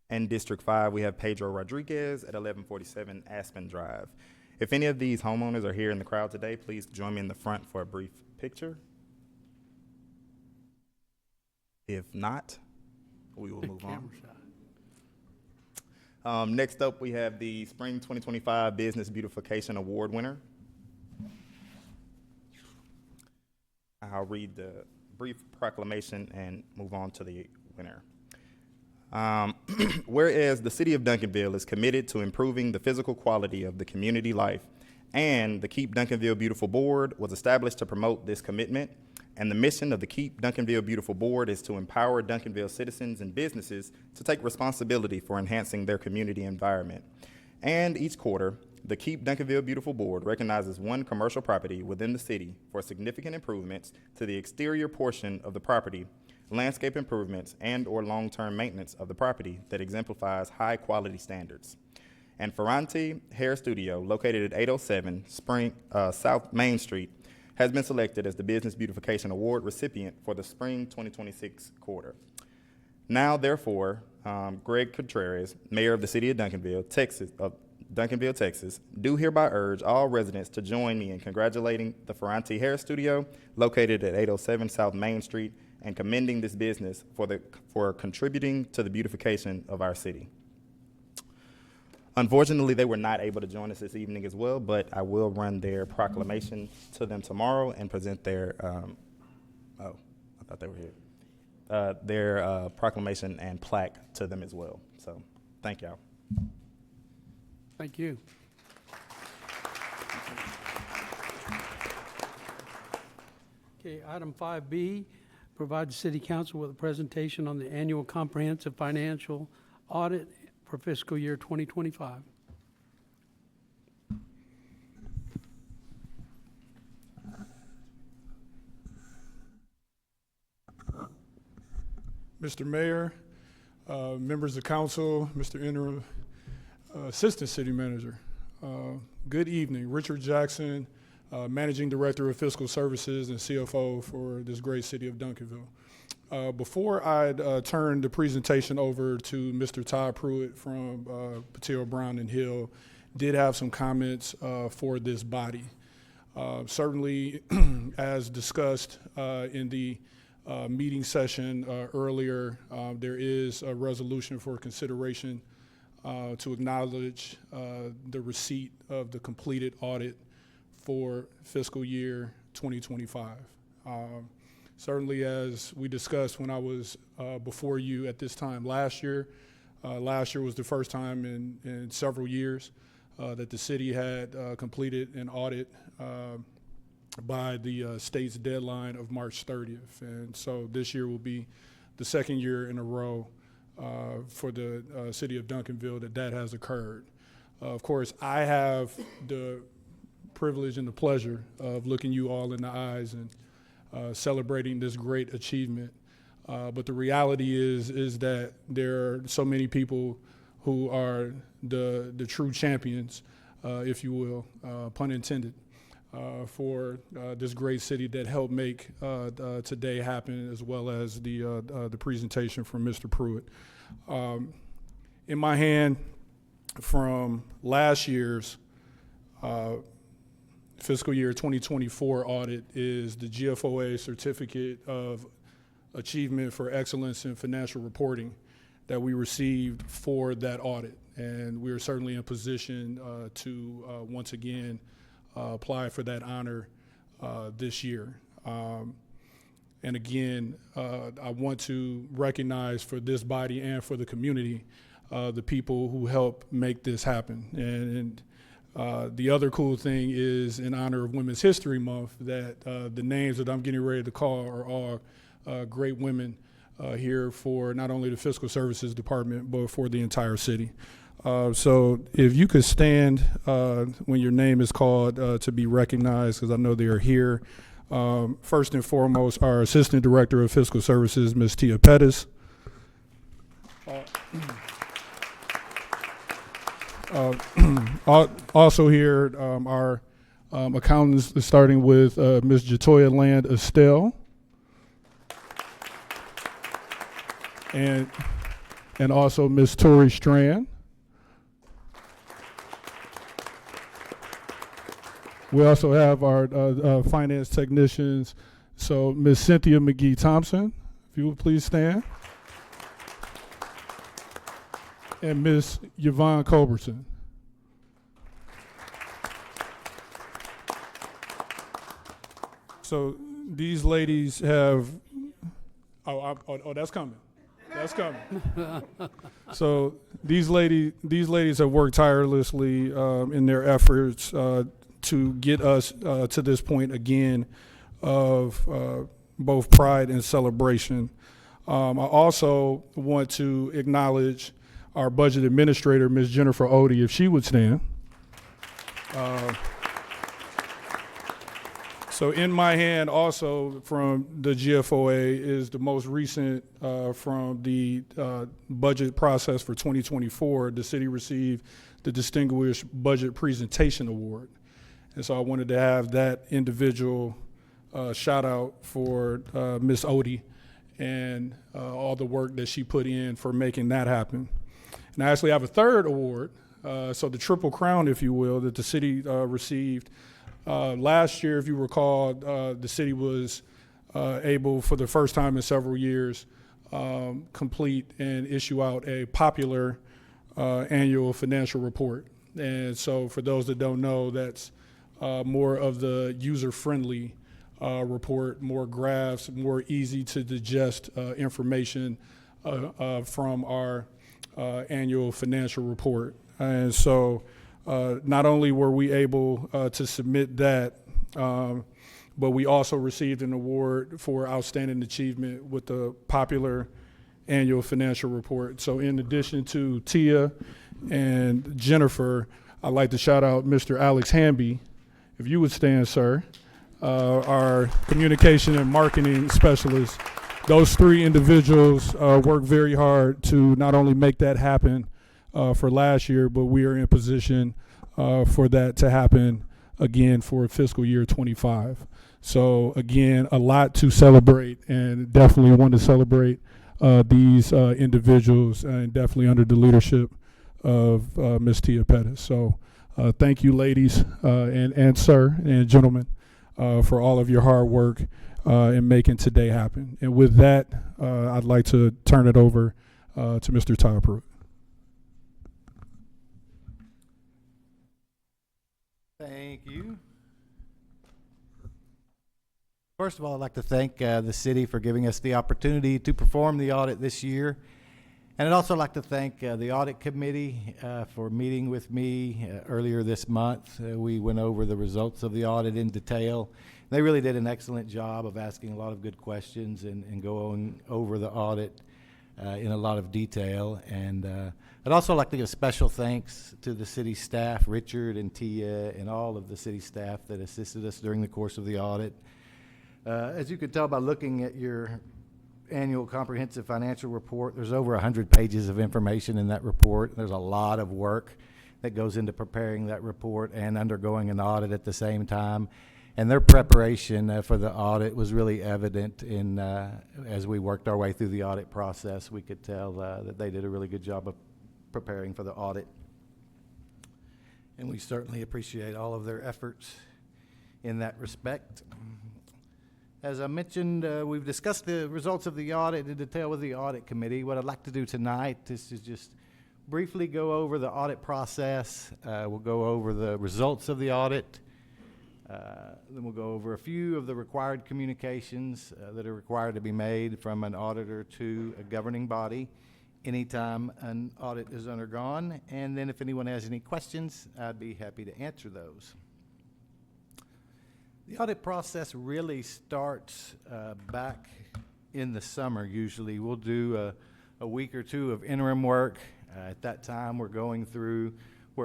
And District 5, we have Pedro Rodriguez at 1147 Aspen Drive. If any of these homeowners are here in the crowd today, please join me in the front for a brief picture. If not, we will move on. Next up, we have the Spring 2025 Business Beautification Award winner. I'll read the brief proclamation and move on to the winner. Whereas the City of Duncanville is committed to improving the physical quality of the community life, and the Keep Duncanville Beautiful Board was established to promote this commitment, and the mission of the Keep Duncanville Beautiful Board is to empower Duncanville citizens and businesses to take responsibility for enhancing their community environment. And each quarter, the Keep Duncanville Beautiful Board recognizes one commercial property within the city for significant improvements to the exterior portion of the property, landscape improvements, and/or long-term maintenance of the property that exemplifies high-quality standards. And Ferranti Hair Studio, located at 807 South Main Street, has been selected as the Business Beautification Award recipient for the Spring 2026 quarter. Now, therefore, Greg Contreras, Mayor of the City of Duncanville, Duncanville, Texas, do hereby urge all residents to join me in congratulating the Ferranti Hair Studio located at 807 South Main Street and commending this business for contributing to the beautification of our city. Unfortunately, they were not able to join us this evening as well, but I will run their proclamation to them tomorrow and present their, I thought they were here, their proclamation and plaque to them as well. So, thank y'all. Thank you. Okay, item 5B, provide the city council with a presentation on the annual comprehensive financial audit for fiscal year 2025. Mr. Mayor, members of council, Mr. Interim Assistant City Manager, good evening. Richard Jackson, Managing Director of Fiscal Services and CFO for this great city of Duncanville. Before I turn the presentation over to Mr. Todd Pruitt from Patillo Brown and Hill, did have some comments for this body. Certainly, as discussed in the meeting session earlier, there is a resolution for consideration to acknowledge the receipt of the completed audit for fiscal year 2025. Certainly, as we discussed when I was before you at this time last year was the first time in several years that the city had completed an audit by the state's deadline of March 30th. And so this year will be the second year in a row for the city of Duncanville that has occurred. Of course, I have the privilege and the pleasure of looking you all in the eyes and celebrating this great achievement. But the reality is that there are so many people who are the true champions, if you will, pun intended, for this great city that helped make today happen, as well as the presentation from Mr. Pruitt. In my hand from last year's fiscal year 2024 audit is the GFOA Certificate of Achievement for Excellence in Financial Reporting that we received for that audit. And we are certainly in position to once again apply for that honor this year. And again, I want to recognize for this body and for the community the people who helped make this happen. And the other cool thing is, in honor of Women's History Month, that the names that I'm getting ready to call are all great women here for not only the Fiscal Services Department, but for the entire city. So if you could stand when your name is called to be recognized, because I know they are here. First and foremost, our Assistant Director of Fiscal Services, Ms. Tia Pettis. Also here, our accountants, starting with Ms. Jatoya Land Estelle. And also Ms. Tori Strand. We also have our finance technicians. So Ms. Cynthia McGee Thompson, if you would please stand. And Ms. Yvonne Culberson. So these ladies have, oh, that's coming. That's coming. So these ladies have worked tirelessly in their efforts to get us to this point again of both pride and celebration. I also want to acknowledge our budget administrator, Ms. Jennifer Odie, if she would stand. So in my hand also from the GFOA is the most recent from the budget process for 2024. The city received the Distinguished Budget Presentation Award. And so I wanted to have that individual shout out for Ms. Odie and all the work that she put in for making that happen. And I actually have a third award So the triple crown, if you will, that the city received. Last year, if you recall, the city was able, for the first time in several years, complete and issue out a popular annual financial report. And so for those that don't know, that's more of the user-friendly report, more graphs, more easy to digest information from our annual financial report. And so not only were we able to submit that, but we also received an award for outstanding achievement with the popular annual financial report. So in addition to Tia and Jennifer, I'd like to shout out Mr. Alex Hamby, if you would stand, sir, our communication and marketing specialist. Those three individuals worked very hard to not only make that happen for last year, but we are in position for that to happen again for fiscal year 25. So again, a lot to celebrate, and definitely want to celebrate these individuals, and definitely under the leadership of Ms. Tia Pettis. So thank you, ladies and sir and gentlemen, for all of your hard work in making today happen. And with that, I'd like to turn it over to Mr. Todd Pruitt. Thank you. First of all, I'd like to thank the city for giving us the opportunity to perform the audit this year. And I'd also like to thank the audit committee for meeting with me earlier this month. We went over the results of the audit in detail. They really did an excellent job of asking a lot of good questions and going over the audit in a lot of detail. And I'd also like to give special thanks to the city staff, Richard and Tia, and all of the city staff that assisted us during the course of the audit. As you could tell by looking at your annual comprehensive financial report, there's over 100 pages of information in that report. There's a lot of work that goes into preparing that report and undergoing an audit at the same time. And their preparation for the audit was really evident in, as we worked our way through the audit process. We could tell that they did a really good job of preparing for the audit. And we certainly appreciate all of their efforts in that respect. As I mentioned, we've discussed the results of the audit in detail with the audit committee. What I'd like to do tonight is to just briefly go over the audit process. We'll go over the results of the audit. Then we'll go over a few of the required communications that are required to be made from an auditor to a governing body anytime an audit is undergone. And then if anyone has any questions, I'd be happy to answer those. The audit process really starts back in the summer usually. We'll do a week or two of interim work. At that time, we're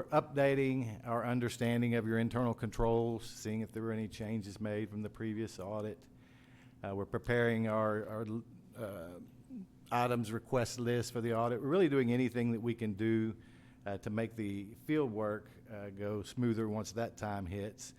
updating our understanding of your internal controls, seeing if there were any changes made from the previous audit. We're preparing our items request list for the audit. We're really doing anything that we can do to make the field work go smoother once that time hits.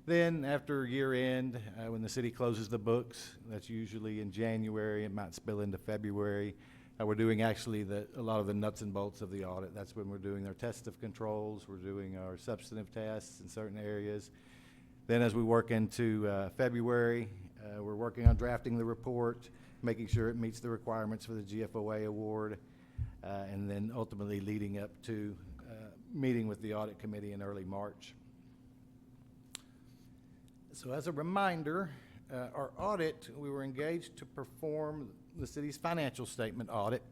Then after year end, when the city closes the books, that's usually in January, it might spill into February. We're doing actually a lot of the nuts and bolts of the audit. That's when we're doing our test of controls, we're doing our substantive tests in certain areas. Then as we work into February, we're working on drafting the report, making sure it meets the requirements for the GFOA award, and then ultimately leading up to meeting with the audit committee in early March. So as a reminder, our audit, we were engaged to perform the city's financial statement audit.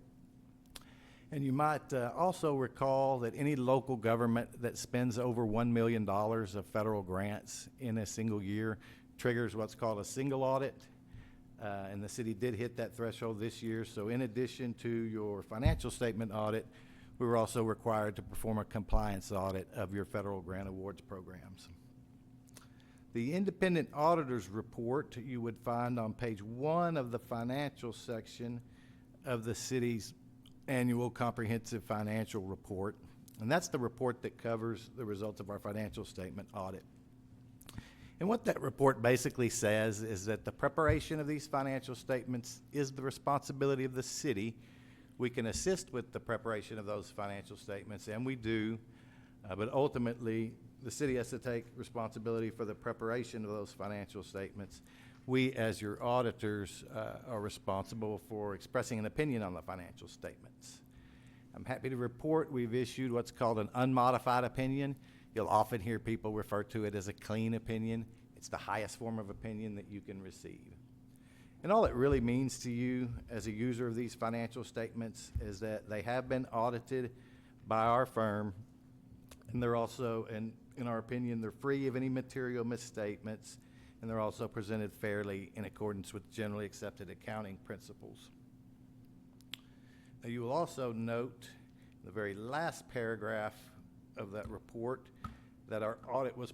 And you might also recall that any local government that spends over $1 million of federal grants in a single year triggers what's called a single audit. And the city did hit that threshold this year. So in addition to your financial statement audit, we were also required to perform a compliance audit of your federal grant awards programs. The independent auditor's report you would find on page 1 of the financial section of the city's annual comprehensive financial report. And that's the report that covers the results of our financial statement audit. And what that report basically says is that the preparation of these financial statements is the responsibility of the city. We can assist with the preparation of those financial statements, and we do, But ultimately, the city has to take responsibility for the preparation of those financial statements. We, as your auditors, are responsible for expressing an opinion on the financial statements. I'm happy to report we've issued what's called an unmodified opinion. You'll often hear people refer to it as a clean opinion. It's the highest form of opinion that you can receive. And all it really means to you as a user of these financial statements is that they have been audited by our firm, and they're also, in our opinion, they're free of any material misstatements, and they're also presented fairly in accordance with generally accepted accounting principles. Now, you will also note in the very last paragraph of that report that our audit was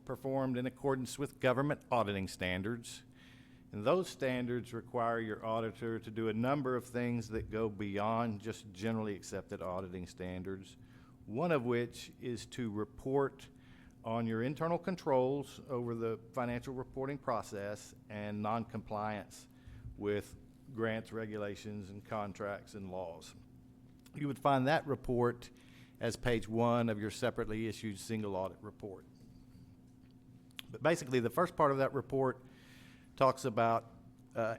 performed in accordance with government auditing standards. And those standards require your auditor to do a number of things that go beyond just generally accepted auditing standards, one of which is to report on your internal controls over the financial reporting process and noncompliance with grants, regulations, and contracts and laws. You would find that report as page 1 of your separately issued single audit report. But basically, the first part of that report talks about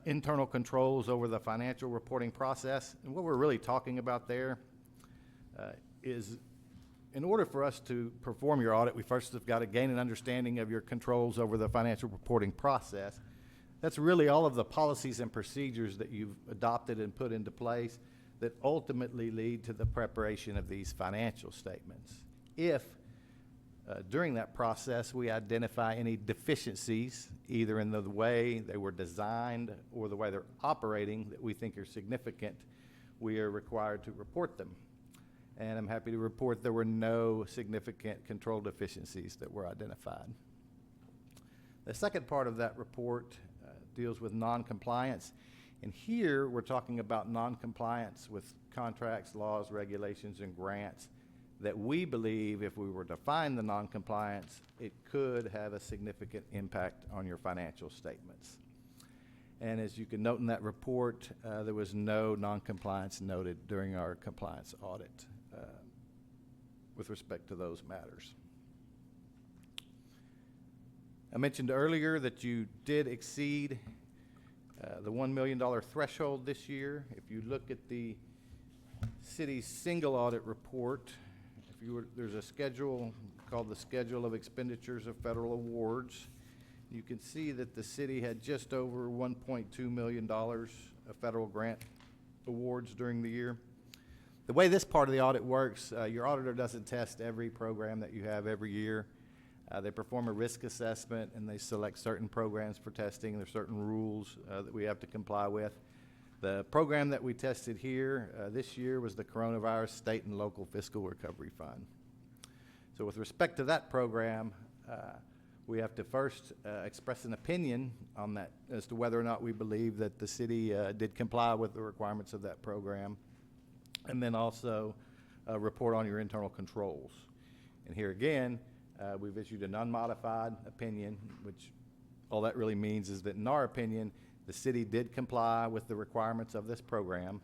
internal controls over the financial reporting process. And what we're really talking about there is in order for us to perform your audit, we first have got to gain an understanding of your controls over the financial reporting process. That's really all of the policies and procedures that you've adopted and put into place that ultimately lead to the preparation of these financial statements. If during that process we identify any deficiencies, either in the way they were designed or the way they're operating that we think are significant, we are required to report them. And I'm happy to report there were no significant control deficiencies that were identified. The second part of that report deals with noncompliance. And here we're talking about noncompliance with contracts, laws, regulations, and grants that we believe if we were to find the noncompliance, it could have a significant impact on your financial statements. And as you can note in that report, there was no noncompliance noted during our compliance audit with respect to those matters. I mentioned earlier that you did exceed the $1 million threshold this year. If you look at the city's single audit report, there's a schedule called the Schedule of Expenditures of Federal Awards. You can see that the city had just over $1.2 million of federal grant awards during the year. The way this part of the audit works, your auditor doesn't test every program that you have every year. They perform a risk assessment and they select certain programs for testing. There's certain rules that we have to comply with. The program that we tested here this year was the Coronavirus State and Local Fiscal Recovery Fund. So with respect to that program, we have to first express an opinion on that as to whether or not we believe that the city did comply with the requirements of that program, and then also report on your internal controls. And here again, we've issued an unmodified opinion, which all that really means is that in our opinion, the city did comply with the requirements of this program,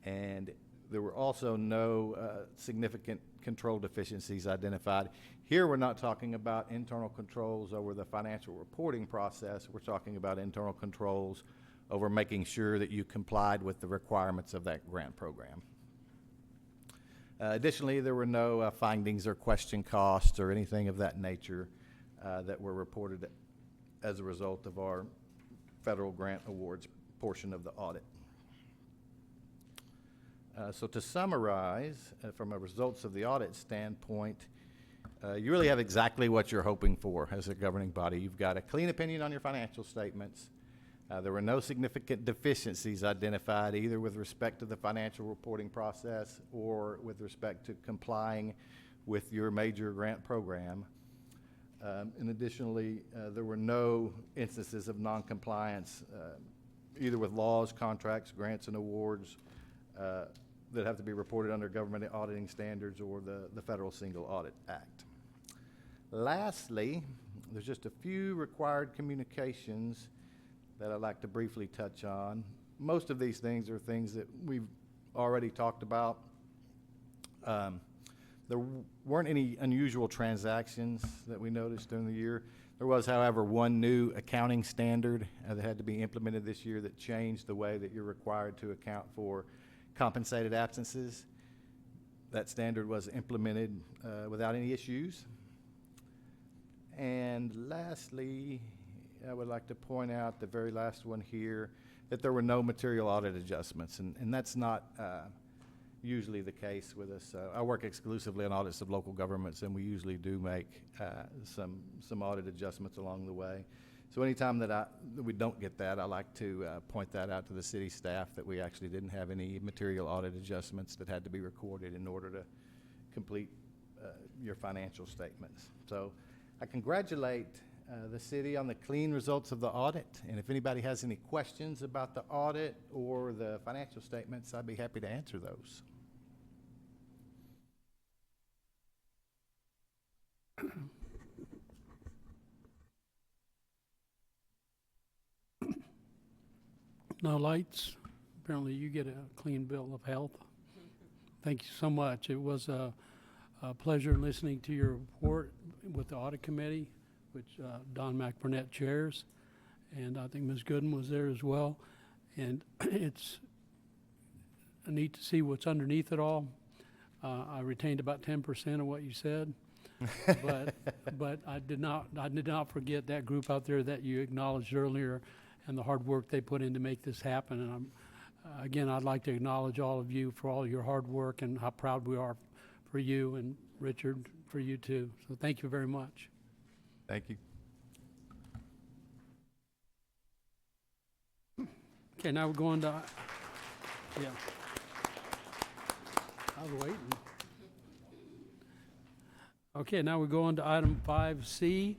and there were also no significant control deficiencies identified. Here we're not talking about internal controls over the financial reporting process. We're talking about internal controls over making sure that you complied with the requirements of that grant program. Additionally, there were no findings or question costs or anything of that nature that were reported as a result of our federal grant awards portion of the audit. So to summarize, from a results of the audit standpoint, you really have exactly what you're hoping for as a governing body. You've got a clean opinion on your financial statements. There were no significant deficiencies identified either with respect to the financial reporting process or with respect to complying with your major grant program. And additionally, there were no instances of noncompliance either with laws, contracts, grants, and awards that have to be reported under government auditing standards or the Federal Single Audit Act. Lastly, there's just a few required communications that I'd like to briefly touch on. Most of these things are things that we've already talked about. There weren't any unusual transactions that we noticed during the year. There was, however, one new accounting standard that had to be implemented this year that changed the way that you're required to account for compensated absences. That standard was implemented without any issues. And lastly, I would like to point out the very last one here, that there were no material audit adjustments, and that's not usually the case with us. I work exclusively on audits of local governments, and we usually do make some audit adjustments along the way. So anytime that we don't get that, I like to point that out to the city staff, that we actually didn't have any material audit adjustments that had to be recorded in order to complete your financial statements. So I congratulate the city on the clean results of the audit, and if anybody has any questions about the audit or the financial statements, I'd be happy to answer those. No lights. Apparently you get a clean bill of health. Thank you so much. It was a pleasure listening to your report with the audit committee, which Don McBurnett chairs, and I think Ms. Gooden was there as well. And it's neat to see what's underneath it all. I retained about 10% of what you said, but I did not forget that group out there that you acknowledged earlier and the hard work they put in to make this happen. And again, I'd like to acknowledge all of you for all your hard work and how proud we are for you, and Richard, for you too. So thank you very much. Thank you. Okay, now we're going to, yeah. I was waiting. Okay, now we're going to item 5C.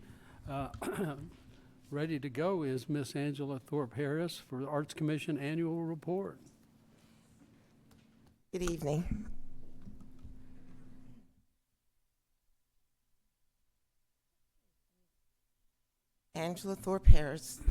Ready to go is Miss Angela Thorpe Harris for the Arts Commission Annual Report. Good evening. Angela Thorpe Harris,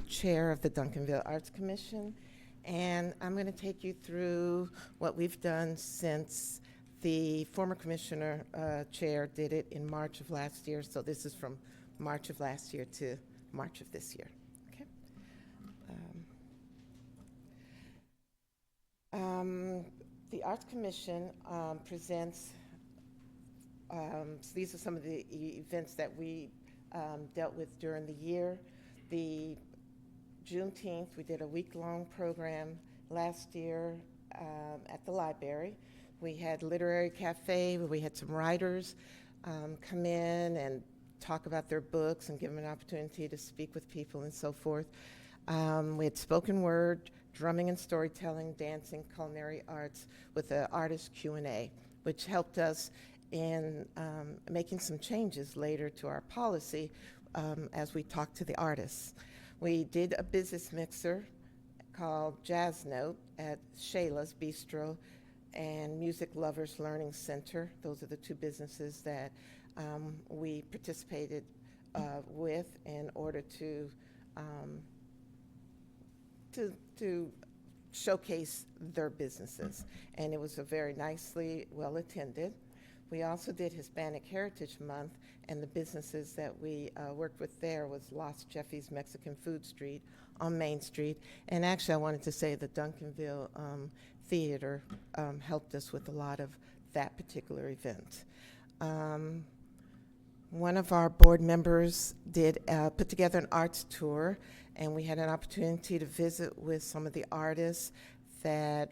Chair of the Duncanville Arts Commission, and I'm going to take you through what we've done since the former commissioner chair did it in March of last year. So this is from March of last year to March of this year. Okay. The Arts Commission presents, so these are some of the events that we dealt with during the year. The Juneteenth, we did a week-long program last year at the library. We had literary cafe where we had some writers come in and talk about their books and give them an opportunity to speak with people and so forth. We had spoken word, drumming and storytelling, dancing, culinary arts with the artist Q&A, which helped us in making some changes later to our policy as we talked to the artists. We did a business mixer called Jazz Note at Shayla's Bistro and Music Lovers Learning Center. Those are the two businesses that we participated with in order to showcase their businesses. And it was a very nicely well attended. We also did Hispanic Heritage Month, and the businesses that we worked with there was Los Jeffy's Mexican Food Street on Main Street. And actually, I wanted to say the Duncanville Theater helped us with a lot of that particular event. One of our board members did put together an arts tour, and we had an opportunity to visit with some of the artists that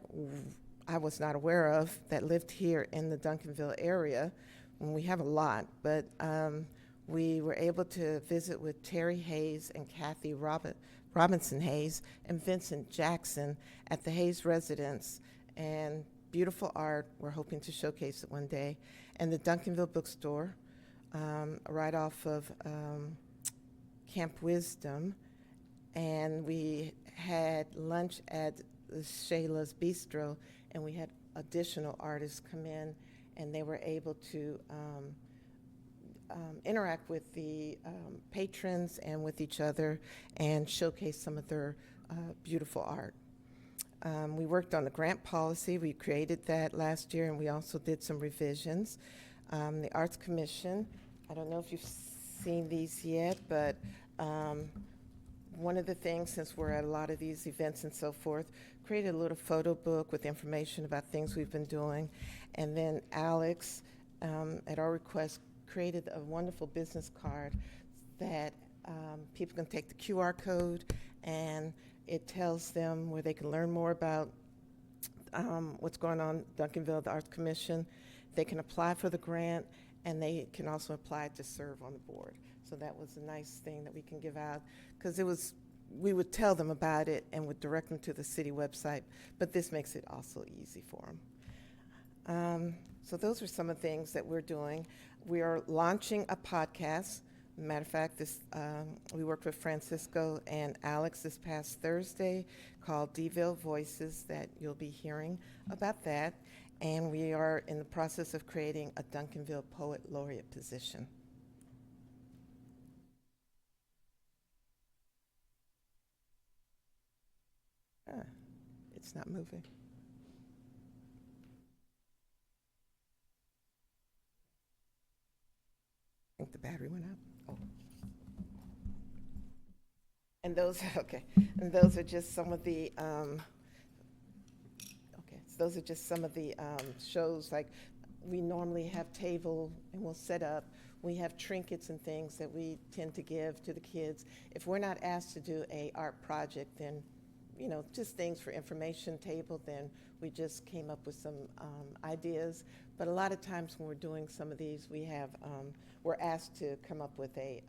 I was not aware of that lived here in the Duncanville area. And we have a lot, but we were able to visit with Terry Hayes and Kathy Robinson Hayes and Vincent Jackson at the Hayes residence, and beautiful art. We're hoping to showcase it one day. And the Duncanville bookstore, right off of Camp Wisdom. And we had lunch at Shayla's Bistro, and we had additional artists come in, and they were able to interact with the patrons and with each other and showcase some of their beautiful art. We worked on the grant policy. We created that last year, and we also did some revisions. The Arts Commission, I don't know if you've seen these yet, but one of the things, since we're at a lot of these events and so forth, created a little photo book with information about things we've been doing. And then Alex, at our request, created a wonderful business card that people can take the QR code, and it tells them where they can learn more about what's going on Duncanville, the Arts Commission. They can apply for the grant, and they can also apply to serve on the board. So that was a nice thing that we can give out, because we would tell them about it and would direct them to the city website, but this makes it also easy for them. So those are some of the things that we're doing. We are launching a podcast. Matter of fact, we worked with Francisco and Alex this past Thursday called Deville Voices, that you'll be hearing about that. And we are in the process of creating a Duncanville Poet Laureate position. It's not moving. I think the battery went out. Oh. And those, okay, and those are just some of the, those are just some of the shows. Like, we normally have table and we'll set up. We have trinkets and things that we tend to give to the kids. If we're not asked to do a art project, then, you know, just things for information table, then we just came up with some ideas. But a lot of times when we're doing some of these, we have, we're asked to come up with a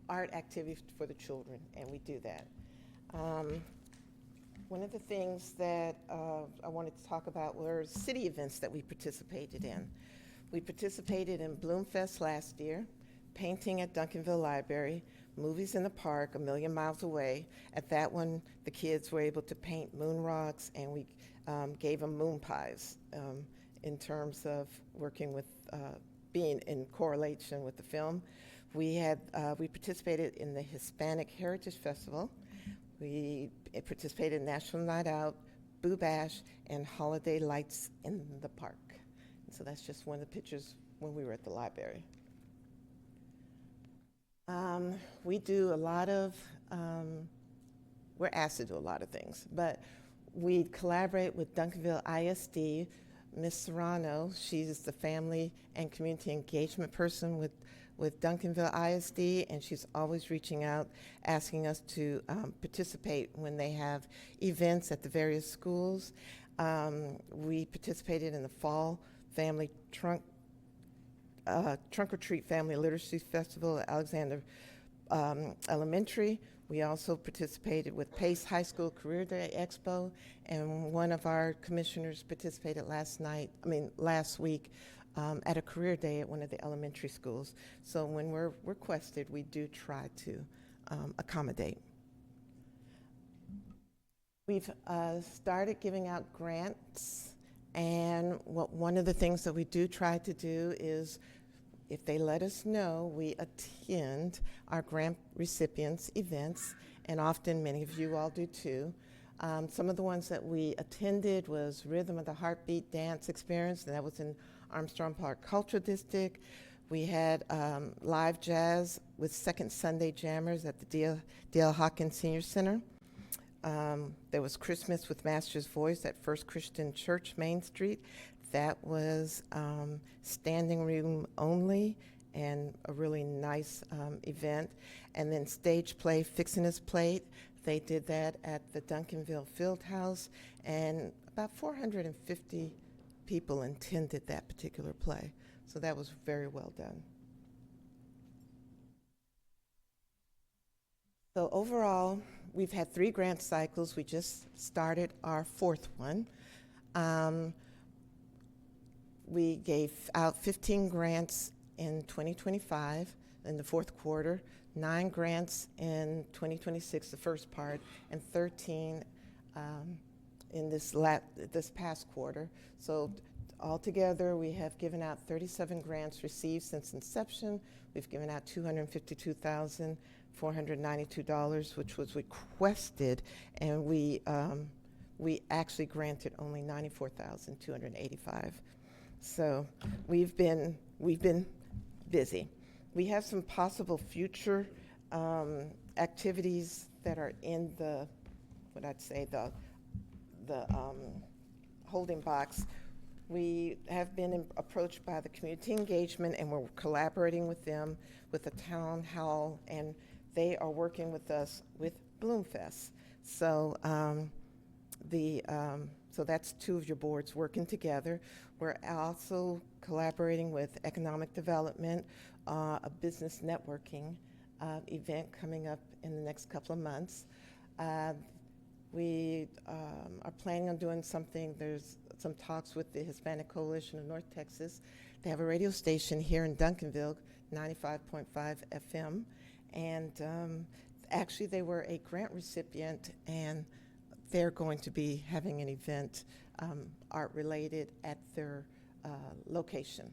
art activity for the children, and we do that. One of the things that I wanted to talk about were city events that we participated in. We participated in Bloomfest last year, painting at Duncanville Library, movies in the park a million miles away. At that one, the kids were able to paint moon rocks, and we gave them moon pies in terms of working with, being in correlation with the film. We participated in the Hispanic Heritage Festival. We participated in National Night Out, Boo Bash, and Holiday Lights in the Park. And so that's just one of the pictures when we were at the library. We do a lot of, we're asked to do a lot of things, but we collaborate with Duncanville ISD. Ms. Serrano, she's the family and community engagement person with Duncanville ISD, and she's always reaching out, asking us to participate when they have events at the various schools. We participated in the Fall Family Trunk or Treat Family Literacy Festival at Alexander Elementary. We also participated with Pace High School Career Day Expo, and one of our commissioners participated last week at a career day at one of the elementary schools. So when we're requested, we do try to accommodate. We've started giving out grants, and one of the things that we do try to do is, if they let us know, we attend our grant recipients events, and often many of you all do too. Some of the ones that we attended was Rhythm of the Heartbeat Dance Experience, and that was in Armstrong Park Cultural District. We had live jazz with Second Sunday Jammers at the D.L. Hawkins Senior Center. There was Christmas with Master's Voice at First Christian Church, Main Street. That was standing room only and a really nice event. And then stage play, Fixing His Plate. They did that at the Duncanville Fieldhouse, and about 450 people attended that particular play. So that was very well done. So overall, we've had 3 grant cycles. We just started our 4th one. We gave out 15 grants in 2025 in the 4th quarter, 9 grants in 2026, the first part, and 13 in this past quarter. So altogether, we have given out 37 grants received since inception. We've given out $252,492, which was requested, and we we actually granted only 94,285. So we've been busy. We have some possible future activities that are in the, what I'd say, the holding box. We have been approached by the community engagement, and we're collaborating with them with the town hall, and they are working with us with Bloomfest. So so that's two of your boards working together. We're also collaborating with economic development, a business networking event coming up in the next couple of months. We are planning on doing something. There's some talks with the Hispanic Coalition of North Texas. They have a radio station here in Duncanville, 95.5 FM. And actually, they were a grant recipient, and they're going to be having an event, art-related, at their location.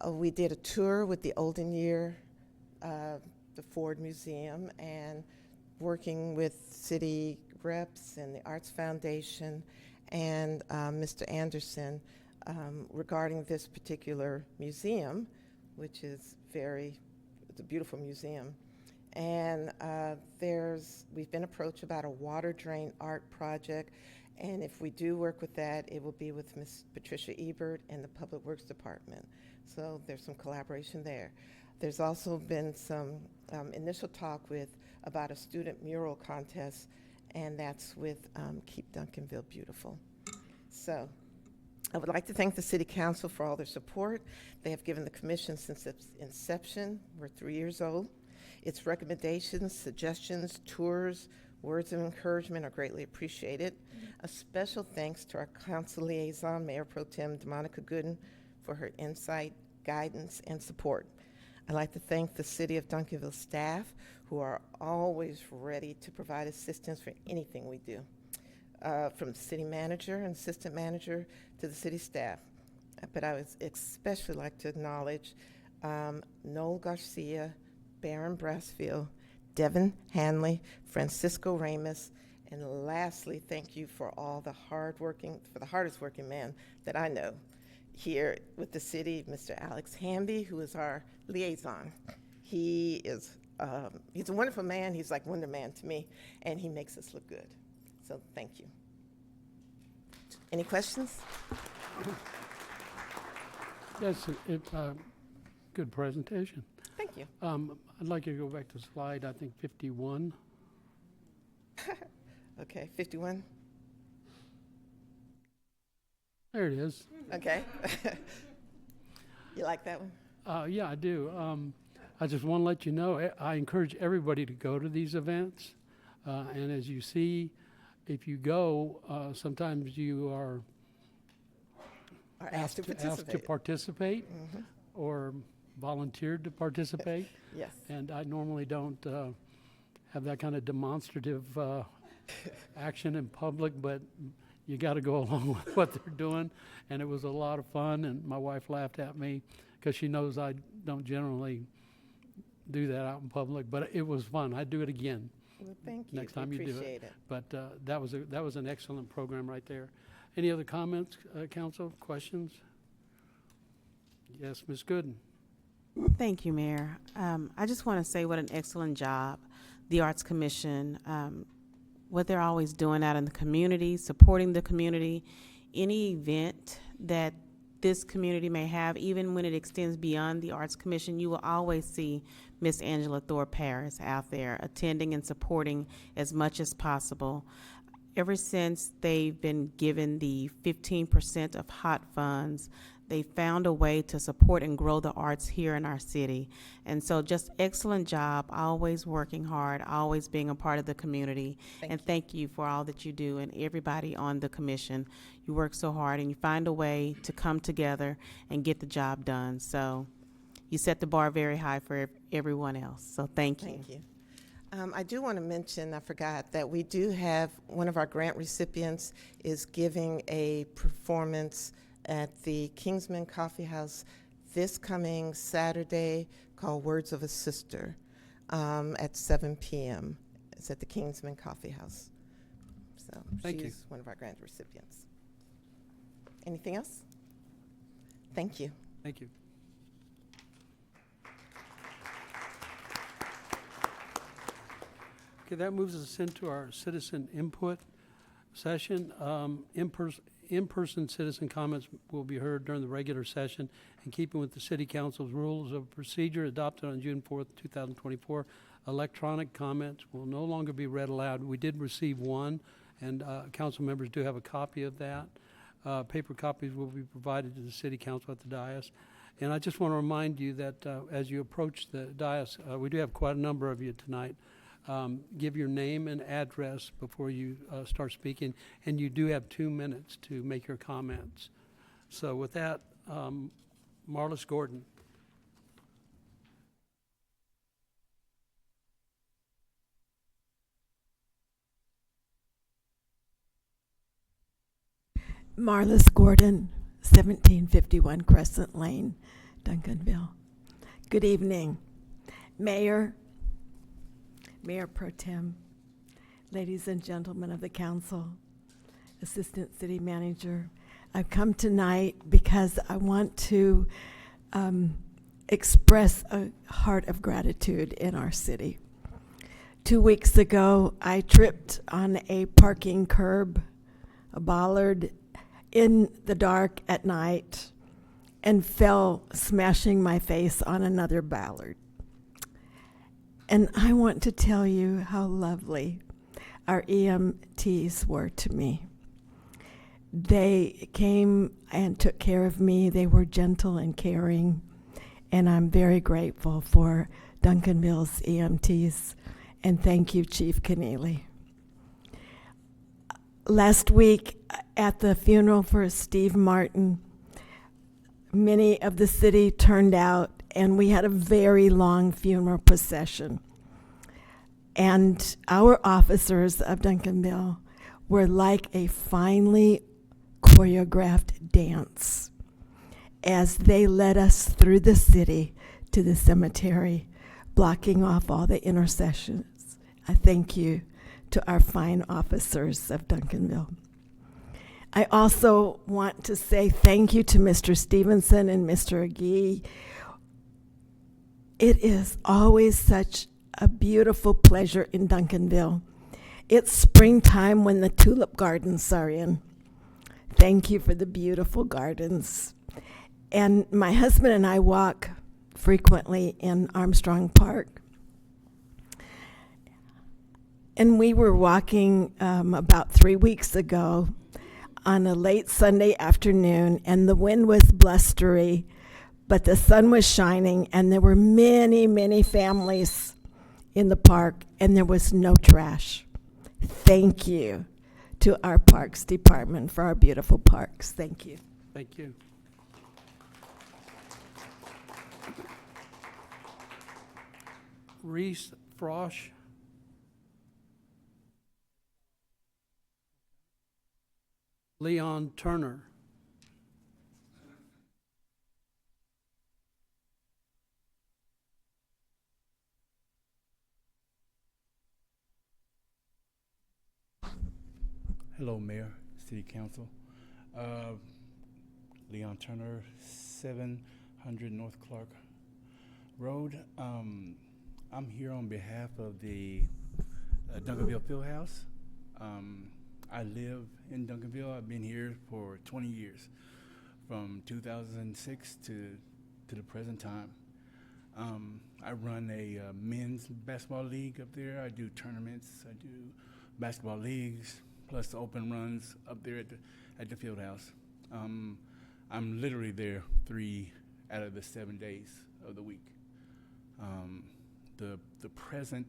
We did a tour with the Olden Year, the Ford Museum, and working with city reps and the Arts Foundation and Mr. Anderson regarding this particular museum, which is it's a beautiful museum. And we've been approached about a water drain art project, and if we do work with that, it will be with Ms. Patricia Ebert and the Public Works Department. So there's some collaboration there. There's also been some initial talk about a student mural contest, and that's with Keep Duncanville Beautiful. So I would like to thank the City Council for all their support. They have given the Commission since its inception. We're 3 years old. Its recommendations, suggestions, tours, words of encouragement are greatly appreciated. A special thanks to our Council Liaison, Mayor Pro Tem DeMonica Gooden, for her insight, guidance, and support. I'd like to thank the City of Duncanville staff, who are always ready to provide assistance for anything we do, from the city manager and assistant manager to the city staff. But I would especially like to acknowledge Noel Garcia, Baron Brassfield, Devin Hanley, Francisco Ramos, and lastly, thank you for all the the hardest working man that I know here with the city, Mr. Alex Hamby, who is our liaison. He's a wonderful man. He's like Wonder Man to me, and he makes us look good. So thank you. Any questions? That's a good presentation. Thank you. I'd like you to go back to slide, I think, 51. Okay, 51. There it is. Okay. You like that one? Yeah, I do. I just want to let you know, I encourage everybody to go to these events. And as you see, if you go, sometimes you are asked to participate. Mm-hmm. Or volunteered to participate. Yes. And I normally don't have that kind of demonstrative action in public, but you got to go along with what they're doing. And it was a lot of fun, and my wife laughed at me because she knows I don't generally do that out in public, but it was fun. I'd do it again. Well, thank you. Next time you do Appreciate it. But that was an excellent program right there. Any other comments, council, questions? Yes, Ms. Gooden. Thank you, Mayor. I just want to say what an excellent job the Arts Commission, what they're always doing out in the community, supporting the community. Any event that this community may have, even when it extends beyond the Arts Commission, you will always see Miss Angela Thorpe Harris out there attending and supporting as much as possible. Ever since they've been given the 15% of HOT funds, they found a way to support and grow the arts here in our city. And so just excellent job, always working hard, always being a part of the community. Thank you for all that you do, and everybody on the commission. You work so hard and you find a way to come together and get the job done. So you set the bar very high for everyone else. So thank you. Thank you. I do want to mention, I forgot, that we do have one of our grant recipients is giving a performance at the Kingsman Coffee House this coming Saturday called Words of a Sister at 7 p.m. It's at the Kingsman Coffee House. So Thank you. she's one of our grant recipients. Anything else? Thank you. Thank you. Okay, that moves us into our citizen input session. In-person citizen comments will be heard during the regular session in keeping with the City Council's rules of procedure adopted on June 4th, 2024. Electronic comments will no longer be read aloud. We did receive one, and council members do have a copy of that. Paper copies will be provided to the City Council at the dais. And I just want to remind you that as you approach the dais, we do have quite a number of you tonight. Give your name and address before you start speaking, and you do have 2 minutes to make your comments. So with that, Marlis Gordon. Marlis Gordon, 1751 Crescent Lane, Duncanville. Good evening, Mayor, Mayor Pro Tem, ladies and gentlemen of the council, Assistant City Manager. I've come tonight because I want to express a heart of gratitude in our city. 2 weeks ago, I tripped on a parking curb, a bollard, in the dark at night and fell smashing my face on another ballard. And I want to tell you how lovely our EMTs were to me. They came and took care of me. They were gentle and caring, and I'm very grateful for Duncanville's EMTs, and thank you, Chief Keneally. Last week at the funeral for Steve Martin, many of the city turned out, and we had a very long funeral procession. And our officers of Duncanville were like a finely choreographed dance as they led us through the city to the cemetery, blocking off all the intersections. I thank you to our fine officers of Duncanville. I also want to say thank you to Mr. Stevenson and Mr. Agee. It is always such a beautiful pleasure in Duncanville. It's springtime when the tulip gardens are in. Thank you for the beautiful gardens. And my husband and I walk frequently in Armstrong Park. And we were walking about 3 weeks ago on a late Sunday afternoon, and the wind was blustery, but the sun was shining, and there were many, many families in the park, and there was no trash. Thank you to our Parks Department for our beautiful parks. Thank you. Thank you. Reese Frosch. Leon Turner. Hello, Mayor, City Council. Leon Turner, 700 North Clark Road. I'm here on behalf of the Duncanville Fieldhouse. I live in Duncanville. I've been here for 20 years, from 2006 to the present time. I run a men's basketball league up there. I do tournaments. I do basketball leagues, plus open runs up there at the field house. I'm literally there 3 out of the 7 days of the week. The present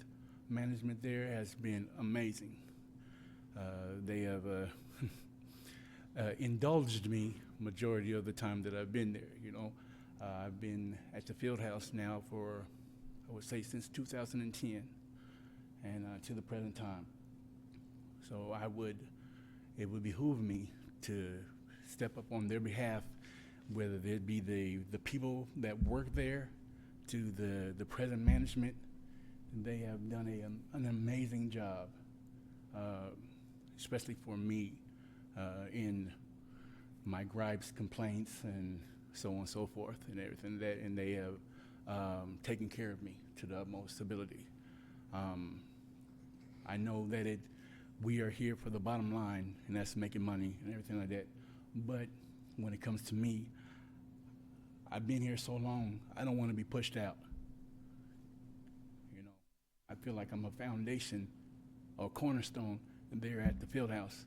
management there has been amazing. They have indulged me majority of the time that I've been there. You know, I've been at the field house now for, I would say, since 2010 and to the present time. So it would behoove me to step up on their behalf, whether it be the people that work there to the present management. They have done an amazing job. especially for me, in my gripes, complaints, and so on and so forth, and everything that, and they have taken care of me to the utmost ability. I know that we are here for the bottom line, and that's making money and everything like that. But when it comes to me, I've been here so long, I don't want to be pushed out. You know, I feel like I'm a foundation or cornerstone there at the field house,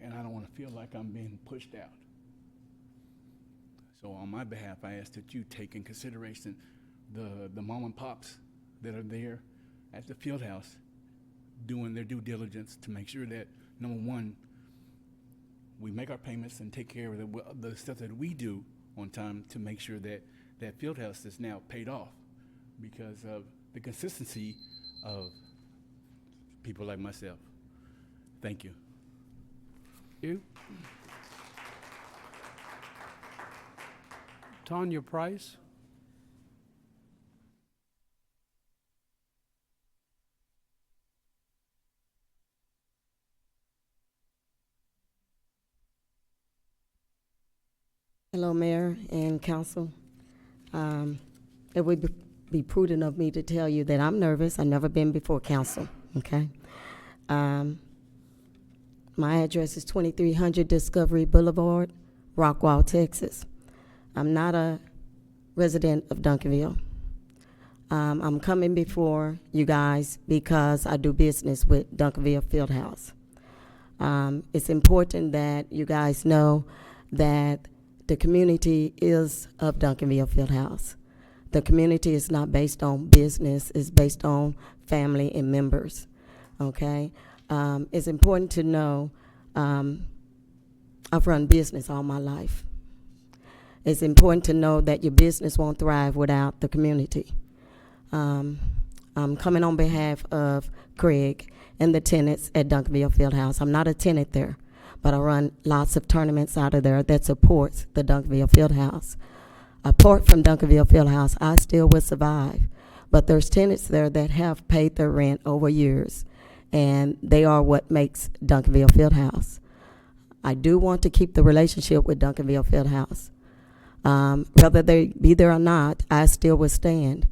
and I don't want to feel like I'm being pushed out. So on my behalf, I ask that you take in consideration the mom and pops that are there at the field house doing their due diligence to make sure that, number one, we make our payments and take care of the stuff that we do on time to make sure that that field house is now paid off because of the consistency of people like myself. Thank you. You? Tanya Price? Hello, Mayor and Council. It would be prudent of me to tell you that I'm nervous. I've never been before Council, okay? My address is 2300 Discovery Boulevard, Rockwall, Texas. I'm not a resident of Duncanville. I'm coming before you guys because I do business with Duncanville Fieldhouse. It's important that you guys know that the community is of Duncanville Fieldhouse. The community is not based on business, it's based on family and members, okay? It's important to know I've run business all my life. It's important to know that your business won't thrive without the community. I'm coming on behalf of Craig and the tenants at Duncanville Fieldhouse. I'm not a tenant there, but I run lots of tournaments out of there that supports the Duncanville Fieldhouse. Apart from Duncanville Fieldhouse, I still would survive, but there's tenants there that have paid their rent over years, and they are what makes Duncanville Fieldhouse. I do want to keep the relationship with Duncanville Fieldhouse. Whether they be there or not, I still would stand,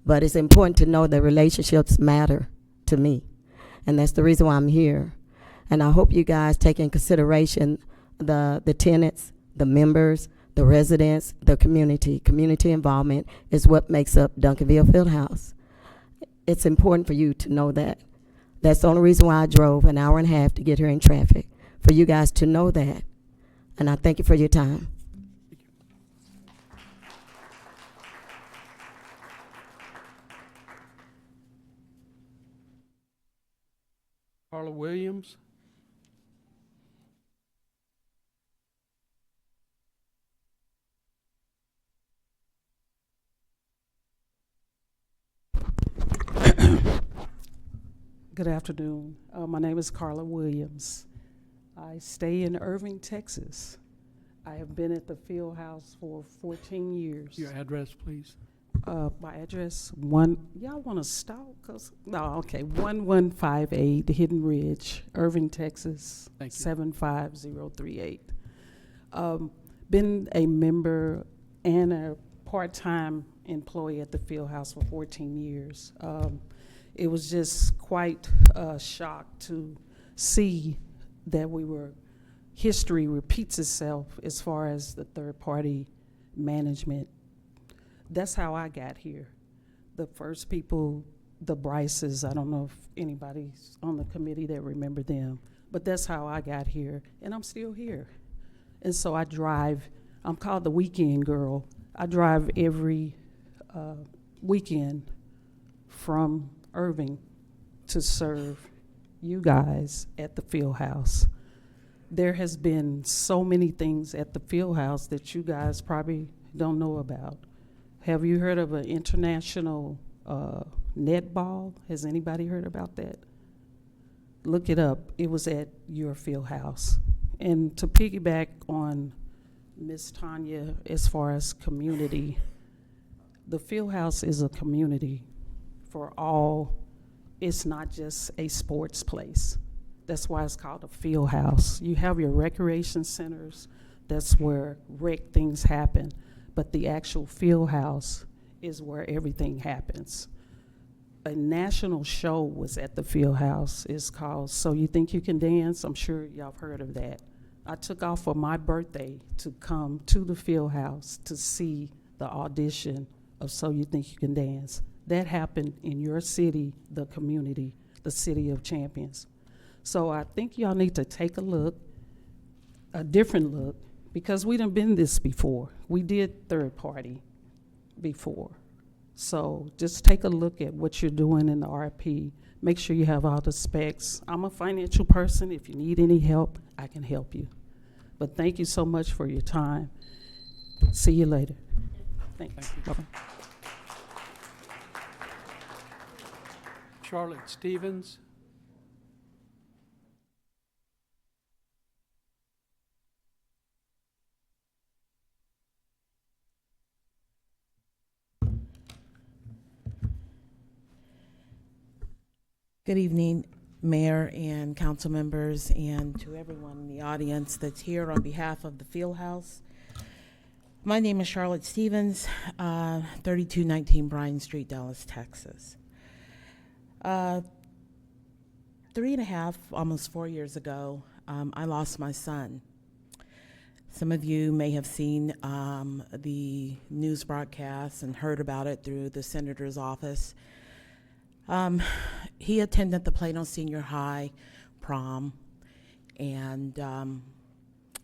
but it's important to know that relationships matter to me, and that's the reason why I'm here. And I hope you guys take in consideration the tenants, the members, the residents, the community. Community involvement is what makes up Duncanville Fieldhouse. It's important for you to know that. That's the only reason why I drove an hour and a half to get here in traffic, for you guys to know that. And I thank you for your time. Carla Williams? Good afternoon. My name is Carla Williams. I stay in Irving, Texas. I have been at the field house for 14 years. Your address, please. My address, y'all want to stop? No, okay, 1158 Hidden Ridge, Irving, Texas, Thank you. 75038. Been a member and a part-time employee at the field house for 14 years. It was just quite a shock to see that history repeats itself as far as the third-party management. That's how I got here. The first people, the Bryces, I don't know if anybody's on the committee that remember them, but that's how I got here, and I'm still here. And so I drive, I'm called the weekend girl. I drive every weekend from Irving to serve you guys at the field house. There has been so many things at the field house that you guys probably don't know about. Have you heard of an international netball? Has anybody heard about that? Look it up. It was at your field house. And to piggyback on Miss Tanya, as far as community, the field house is a community for all. It's not just a sports place. That's why it's called a field house. You have your recreation centers, that's where rec things happen, but the actual field house is where everything happens. A national show was at the field house. It's called So You Think You Can Dance. I'm sure y'all have heard of that. I took off for my birthday to come to the field house to see the audition of So You Think You Can Dance. That happened in your city, the community, the City of Champions. So I think y'all need to take a look, a different look, because we done been this before. We did third party before. So just take a look at what you're doing in the RP. Make sure you have all the specs. I'm a financial person. If you need any help, I can help you. But thank you so much for your time. See you later. Thank you. Bye-bye. Charlotte Stevens. Good evening, Mayor and council members, and to everyone in the audience that's here on behalf of the Fieldhouse. My name is Charlotte Stevens, 3219 Bryan Street, Dallas, Texas. 3.5, almost 4 years ago, I lost my son. Some of you may have seen the news broadcasts and heard about it through the senator's office. He attended the Plano Senior High prom, and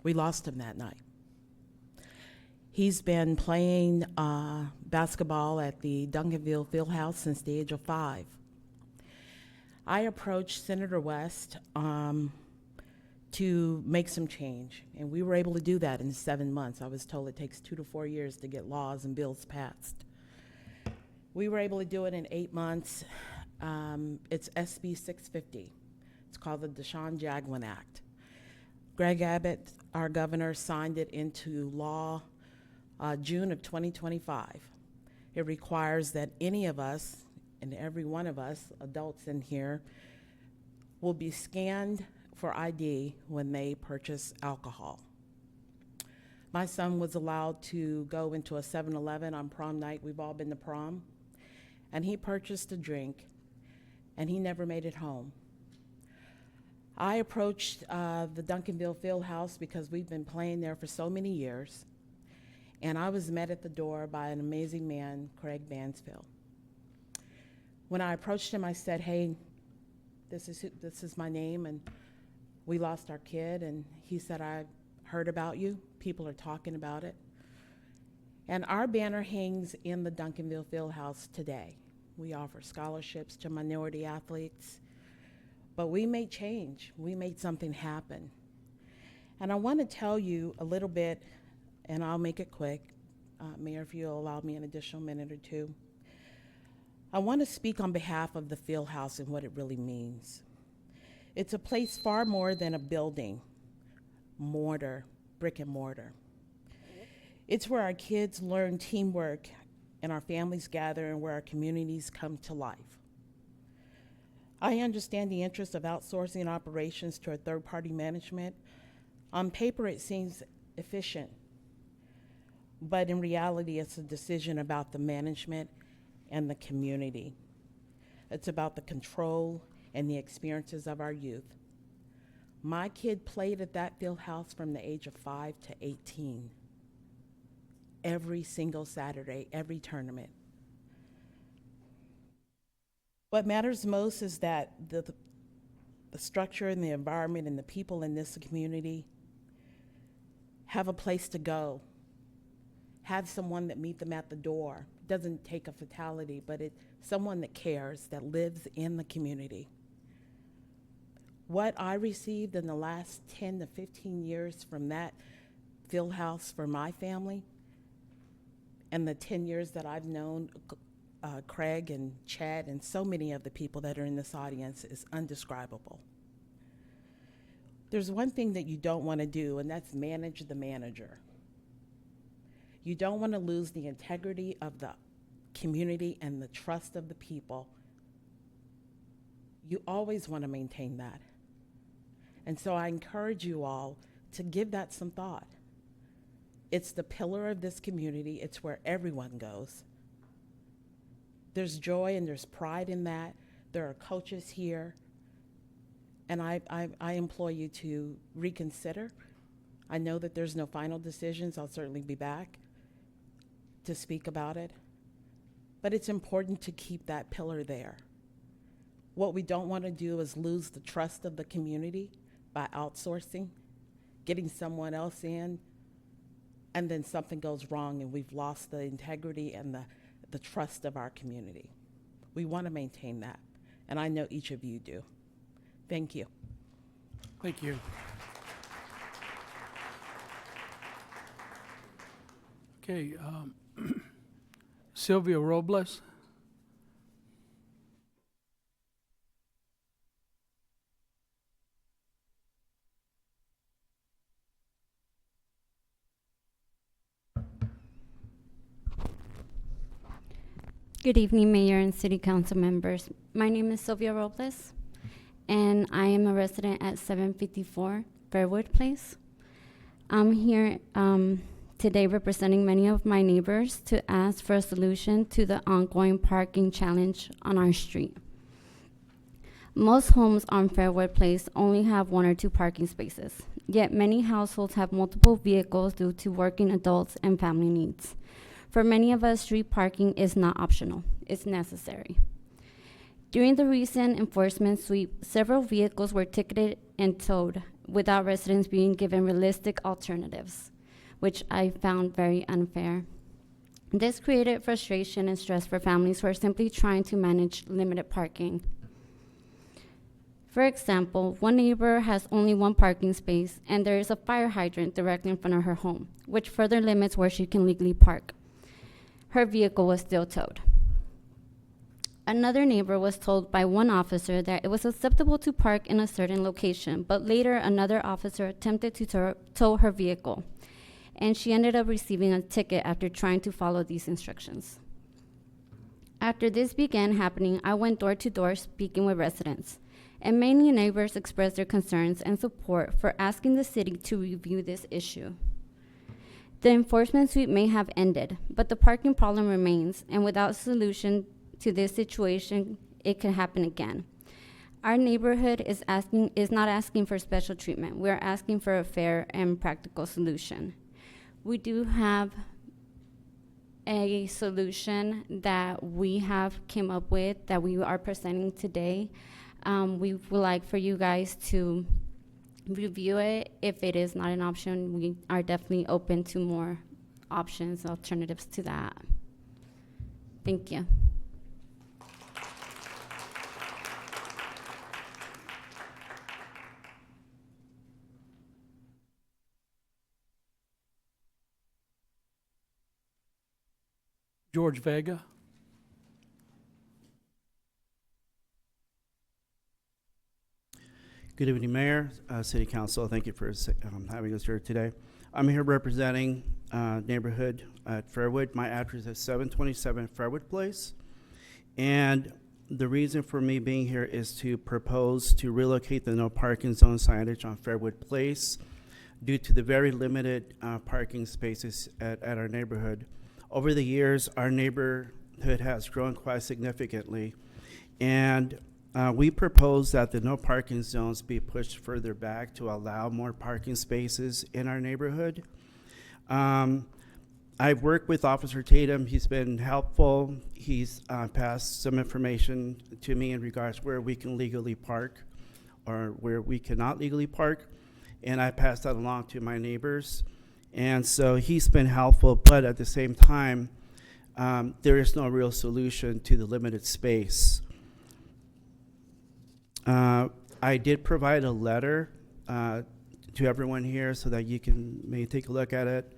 we lost him that night. He's been playing basketball at the Duncanville Fieldhouse since the age of 5. I approached Senator West to make some change, and we were able to do that in 7 months. I was told it takes 2 to 4 years to get laws and bills passed. We were able to do it in 8 months. It's SB 650. It's called the Deshaun Jagwin Act. Greg Abbott, our governor, signed it into law June of 2025. It requires that any of us, and every one of us, adults in here, will be scanned for ID when they purchase alcohol. My son was allowed to go into a 7-Eleven on prom night. We've all been to prom. And he purchased a drink, and he never made it home. I approached the Duncanville Fieldhouse because we've been playing there for so many years, and I was met at the door by an amazing man, Craig Mansfield. When I approached him, I said, "Hey, this is my name, and we lost our kid." And he said, "I heard about you. People are talking about it." And our banner hangs in the Duncanville Fieldhouse today. We offer scholarships to minority athletes, but we made change. We made something happen. And I want to tell you a little bit, and I'll make it quick, Mayor, if you'll allow me an additional minute or two. I want to speak on behalf of the Fieldhouse and what it really means. It's a place far more than a building, brick and mortar. It's where our kids learn teamwork and our families gather and where our communities come to life. I understand the interest of outsourcing operations to a third-party management. On paper, it seems efficient, but in reality, it's a decision about the management and the community. It's about the control and the experiences of our youth. My kid played at that field house from the age of 5 to 18. Every single Saturday, every tournament. What matters most is that the structure and the environment and the people in this community have a place to go, have someone that meet them at the door. It doesn't take a fatality, but it's someone that cares, that lives in the community. What I received in the last 10 to 15 years from that field house for my family, and the 10 years that I've known Craig and Chad and so many of the people that are in this audience, is undescribable. There's one thing that you don't want to do, and that's manage the manager. You don't want to lose the integrity of the community and the trust of the people. You always want to maintain that. And so I encourage you all to give that some thought. It's the pillar of this community. It's where everyone goes. There's joy and there's pride in that. There are coaches here. And I implore you to reconsider. I know that there's no final decisions. I'll certainly be back to speak about it. But it's important to keep that pillar there. What we don't want to do is lose the trust of the community by outsourcing, getting someone else in, and then something goes wrong and we've lost the integrity and the trust of our community. We want to maintain that, and I know each of you do. Thank you. Thank you. Okay, Sylvia Robles. Good evening, Mayor and City Council members. My name is Sylvia Robles, and I am a resident at 754 Fairwood Place. I'm here today representing many of my neighbors to ask for a solution to the ongoing parking challenge on our street. Most homes on Fairwood Place only have 1 or 2 parking spaces, yet many households have multiple vehicles due to working adults and family needs. For many of us, street parking is not optional, it's necessary. During the recent enforcement sweep, several vehicles were ticketed and towed without residents being given realistic alternatives, which I found very unfair. This created frustration and stress for families who are simply trying to manage limited parking. For example, one neighbor has only 1 parking space and there is a fire hydrant directly in front of her home, which further limits where she can legally park. Her vehicle was still towed. Another neighbor was told by one officer that it was acceptable to park in a certain location, but later another officer attempted to tow her vehicle, and she ended up receiving a ticket after trying to follow these instructions. After this began happening, I went door to door speaking with residents, and many neighbors expressed their concerns and support for asking the city to review this issue. The enforcement sweep may have ended, but the parking problem remains, and without solution to this situation, it could happen again. Our neighborhood is not asking for special treatment. We are asking for a fair and practical solution. We do have a solution that we have came up with that we are presenting today. We would like for you guys to review it. If it is not an option, we are definitely open to more options, alternatives to that. Thank you. George Vega. Good evening, Mayor, City Council. Thank you for having us here today. I'm here representing neighborhood at Fairwood. My address is 727 Fairwood Place. And the reason for me being here is to propose to relocate the no parking zone signage on Fairwood Place due to the very limited parking spaces at our neighborhood. Over the years, our neighborhood has grown quite significantly. And we propose that the no parking zones be pushed further back to allow more parking spaces in our neighborhood. I've worked with Officer Tatum. He's been helpful. He's passed some information to me in regards where we can legally park or where we cannot legally park. And I passed that along to my neighbors. And so he's been helpful, but at the same time, there is no real solution to the limited space. I did provide a letter to everyone here so that you can maybe take a look at it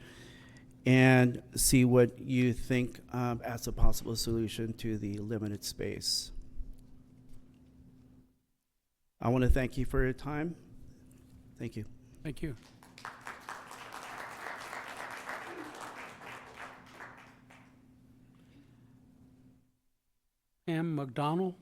and see what you think as a possible solution to the limited space. I want to thank you for your time. Thank you. Thank you. Pam McDonald.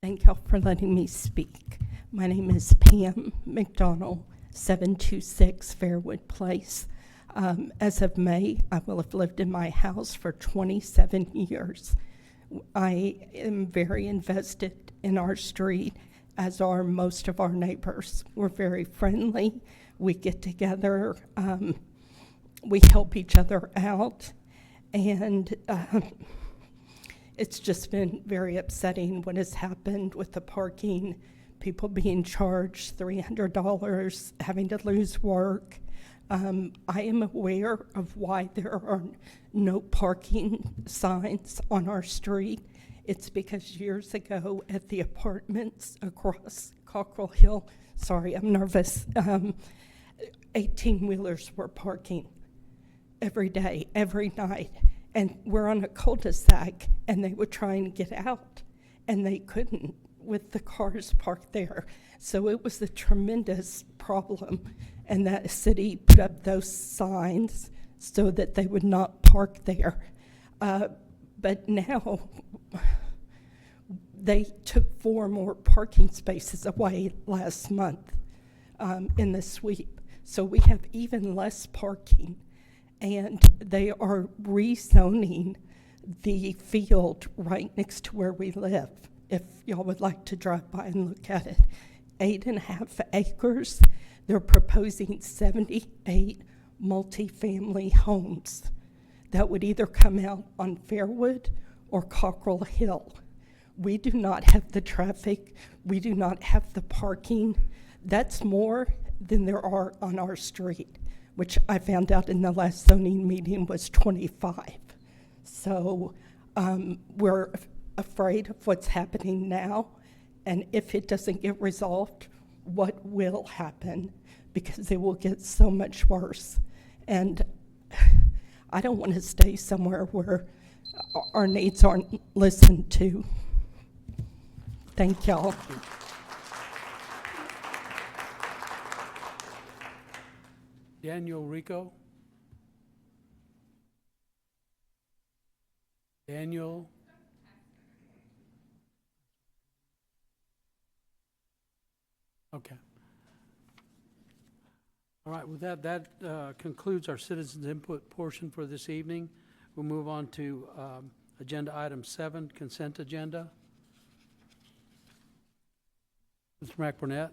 Thank y'all for letting me speak. My name is Pam McDonald, 726 Fairwood Place. As of May, I will have lived in my house for 27 years. I am very invested in our street, as are most of our neighbors. We're very friendly. We get together. We help each other out. And it's just been very upsetting what has happened with the parking, people being charged $300, having to lose work. I am aware of why there are no parking signs on our street. It's because years ago at the apartments across Cockrell Hill, sorry, I'm nervous, 18-wheelers were parking every day, every night. And we're on a cul-de-sac, and they were trying to get out, and they couldn't with the cars parked there. So it was a tremendous problem, and that city put up those signs so that they would not park there. But now they took 4 more parking spaces away last month in the sweep. So we have even less parking, and they are rezoning the field right next to where we live. If y'all would like to drive by and look at it, 8.5 acres. They're proposing 78 multifamily homes that would either come out on Fairwood or Cockrell Hill. We do not have the traffic. We do not have the parking. That's more than there are on our street, which I found out in the last zoning meeting was 25. So we're afraid of what's happening now, and if it doesn't get resolved, what will happen, because it will get so much worse. And I don't want to stay somewhere where our needs aren't listened to. Thank y'all. Daniel Rico. Daniel. Okay. All right, with that concludes our citizens input portion for this evening. We'll move on to agenda item 7, consent agenda. Mr. McBurnett.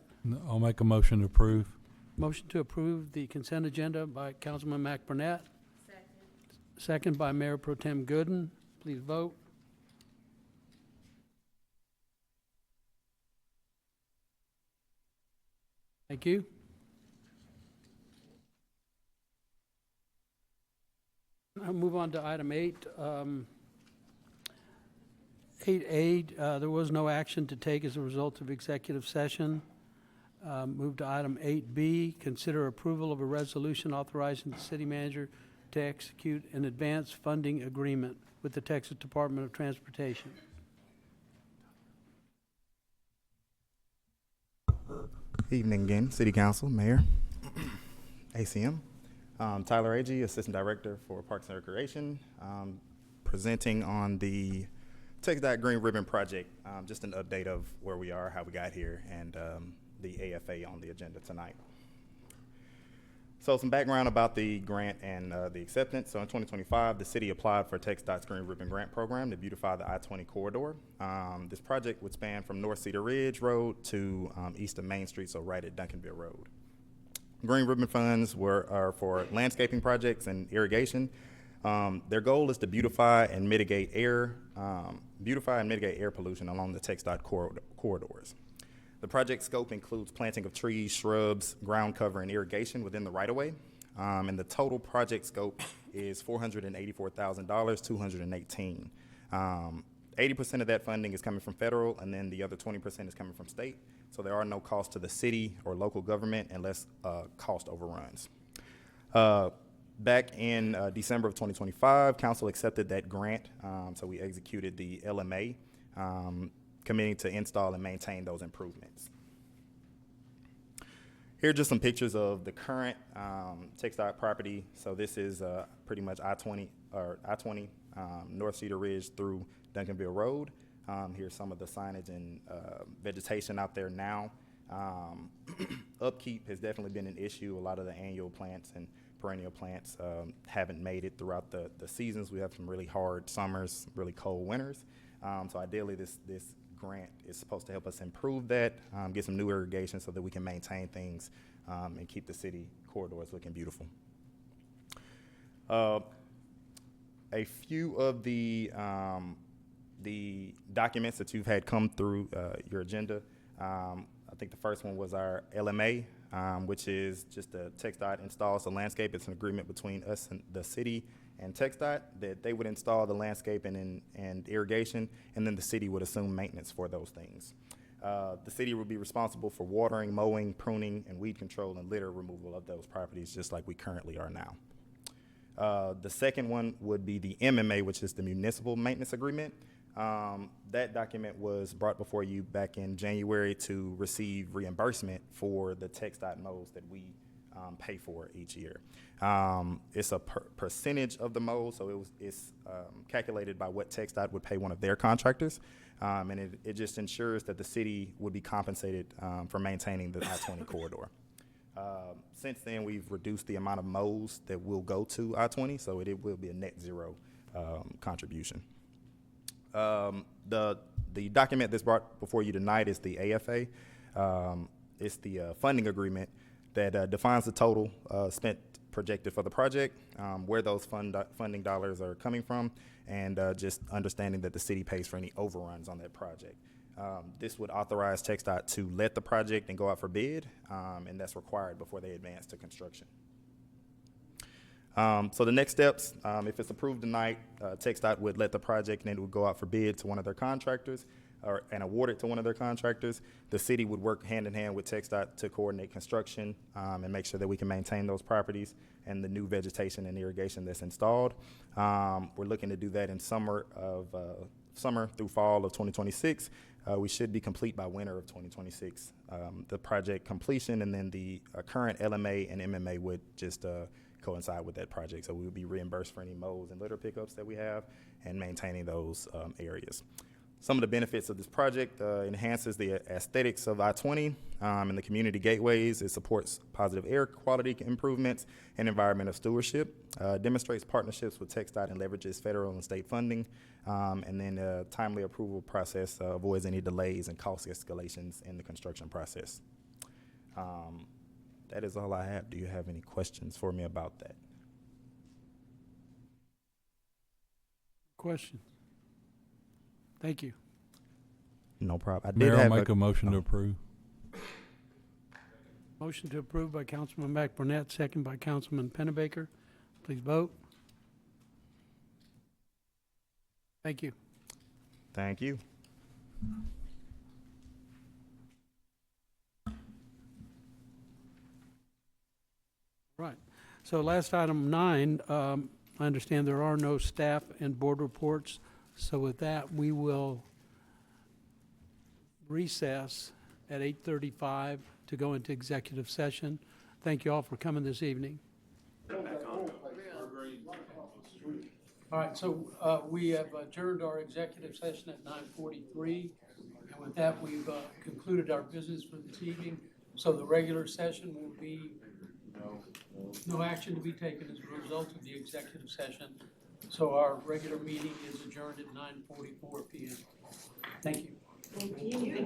I'll make a motion to approve. Motion to approve the consent agenda by Councilman McBurnett. Second by Mayor Pro Tem Gooden. Please vote. Thank you. I'll move on to item 8. 8A, there was no action to take as a result of executive session. Move to item 8B, consider approval of a resolution authorizing the city manager to execute an advance funding agreement with the Texas Department of Transportation. Evening again, City Council, Mayor, ACM. Tyler Agee, Assistant Director for Parks and Recreation, presenting on the TxDOT Green Ribbon Project, just an update of where we are, how we got here, and the AFA on the agenda tonight. So some background about the grant and the acceptance. So in 2025, the city applied for TxDOT's Green Ribbon Grant Program to beautify the I-20 corridor. This project would span from North Cedar Ridge Road to east of Main Street, so right at Duncanville Road. Green Ribbon funds are for landscaping projects and irrigation. Their goal is to beautify and mitigate air pollution along the TxDOT corridors. The project scope includes planting of trees, shrubs, ground cover, and irrigation within the right-of-way. And the total project scope is $484,000, $218. 80% of that funding is coming from federal, and then the other 20% is coming from state. So there are no costs to the city or local government unless cost overruns. Back in December of 2025, council accepted that grant, so we executed the LMA, committing to install and maintain those improvements. Here are just some pictures of the current TxDOT property. So this is pretty much I-20 North Cedar Ridge through Duncanville Road. Here's some of the signage and vegetation out there now. Upkeep has definitely been an issue. A lot of the annual plants and perennial plants haven't made it throughout the seasons. We have some really hard summers, really cold winters. So ideally, this grant is supposed to help us improve that, get some new irrigation so that we can maintain things and keep the city corridors looking beautiful. A few of the documents that you've had come through your agenda. I think the first one was our LMA, which is just a TxDOT installs the landscape. It's an agreement between us and the city and TxDOT that they would install the landscape and irrigation, and then the city would assume maintenance for those things. The city would be responsible for watering, mowing, pruning, and weed control and litter removal of those properties, just like we currently are now. The second one would be the MMA, which is the municipal maintenance agreement. That document was brought before you back in January to receive reimbursement for the TxDOT mows that we pay for each year. It's a percentage of the mows, so it's calculated by what TxDOT would pay one of their contractors, and it just ensures that the city would be compensated for maintaining the I-20 corridor. Since then, we've reduced the amount of mows that will go to I-20, so it will be a net zero contribution. The document that's brought before you tonight is the AFA. It's the funding agreement that defines the total spent projected for the project, where those funding dollars are coming from, and just understanding that the city pays for any overruns on that project. This would authorize TxDOT to let the project and go out for bid, and that's required before they advance to construction. So the next steps, if it's approved tonight, TxDOT would let the project and it would go out for bid to one of their contractors and award it to one of their contractors. The city would work hand in hand with TxDOT to coordinate construction and make sure that we can maintain those properties and the new vegetation and irrigation that's installed. We're looking to do that in summer through fall of 2026. We should be complete by winter of 2026. The project completion and then the current LMA and MMA would just coincide with that project. So we would be reimbursed for any mows and litter pickups that we have and maintaining those areas. Some of the benefits of this project enhances the aesthetics of I-20 and the community gateways. It supports positive air quality improvements and environmental stewardship, demonstrates partnerships with TxDOT and leverages federal and state funding, and then a timely approval process avoids any delays and cost escalations in the construction process. That is all I have. Do you have any questions for me about that? Questions? Thank you. No problem. Mayor, I'll make a motion to approve. Motion to approve by Councilman McBurnett, second by Councilman Pennebaker. Please vote. Thank you. Thank you. Right. So last item 9, I understand there are no staff and board reports. So with that, we will recess at 8:35 to go into executive session. Thank you all for coming this evening. All right, so we have adjourned our executive session at 9:43. And with that, we've concluded our business for this evening. So the regular session will be no action to be taken as a result of the executive session. So our regular meeting is adjourned at 9:44 p.m. Thank you. Thank you.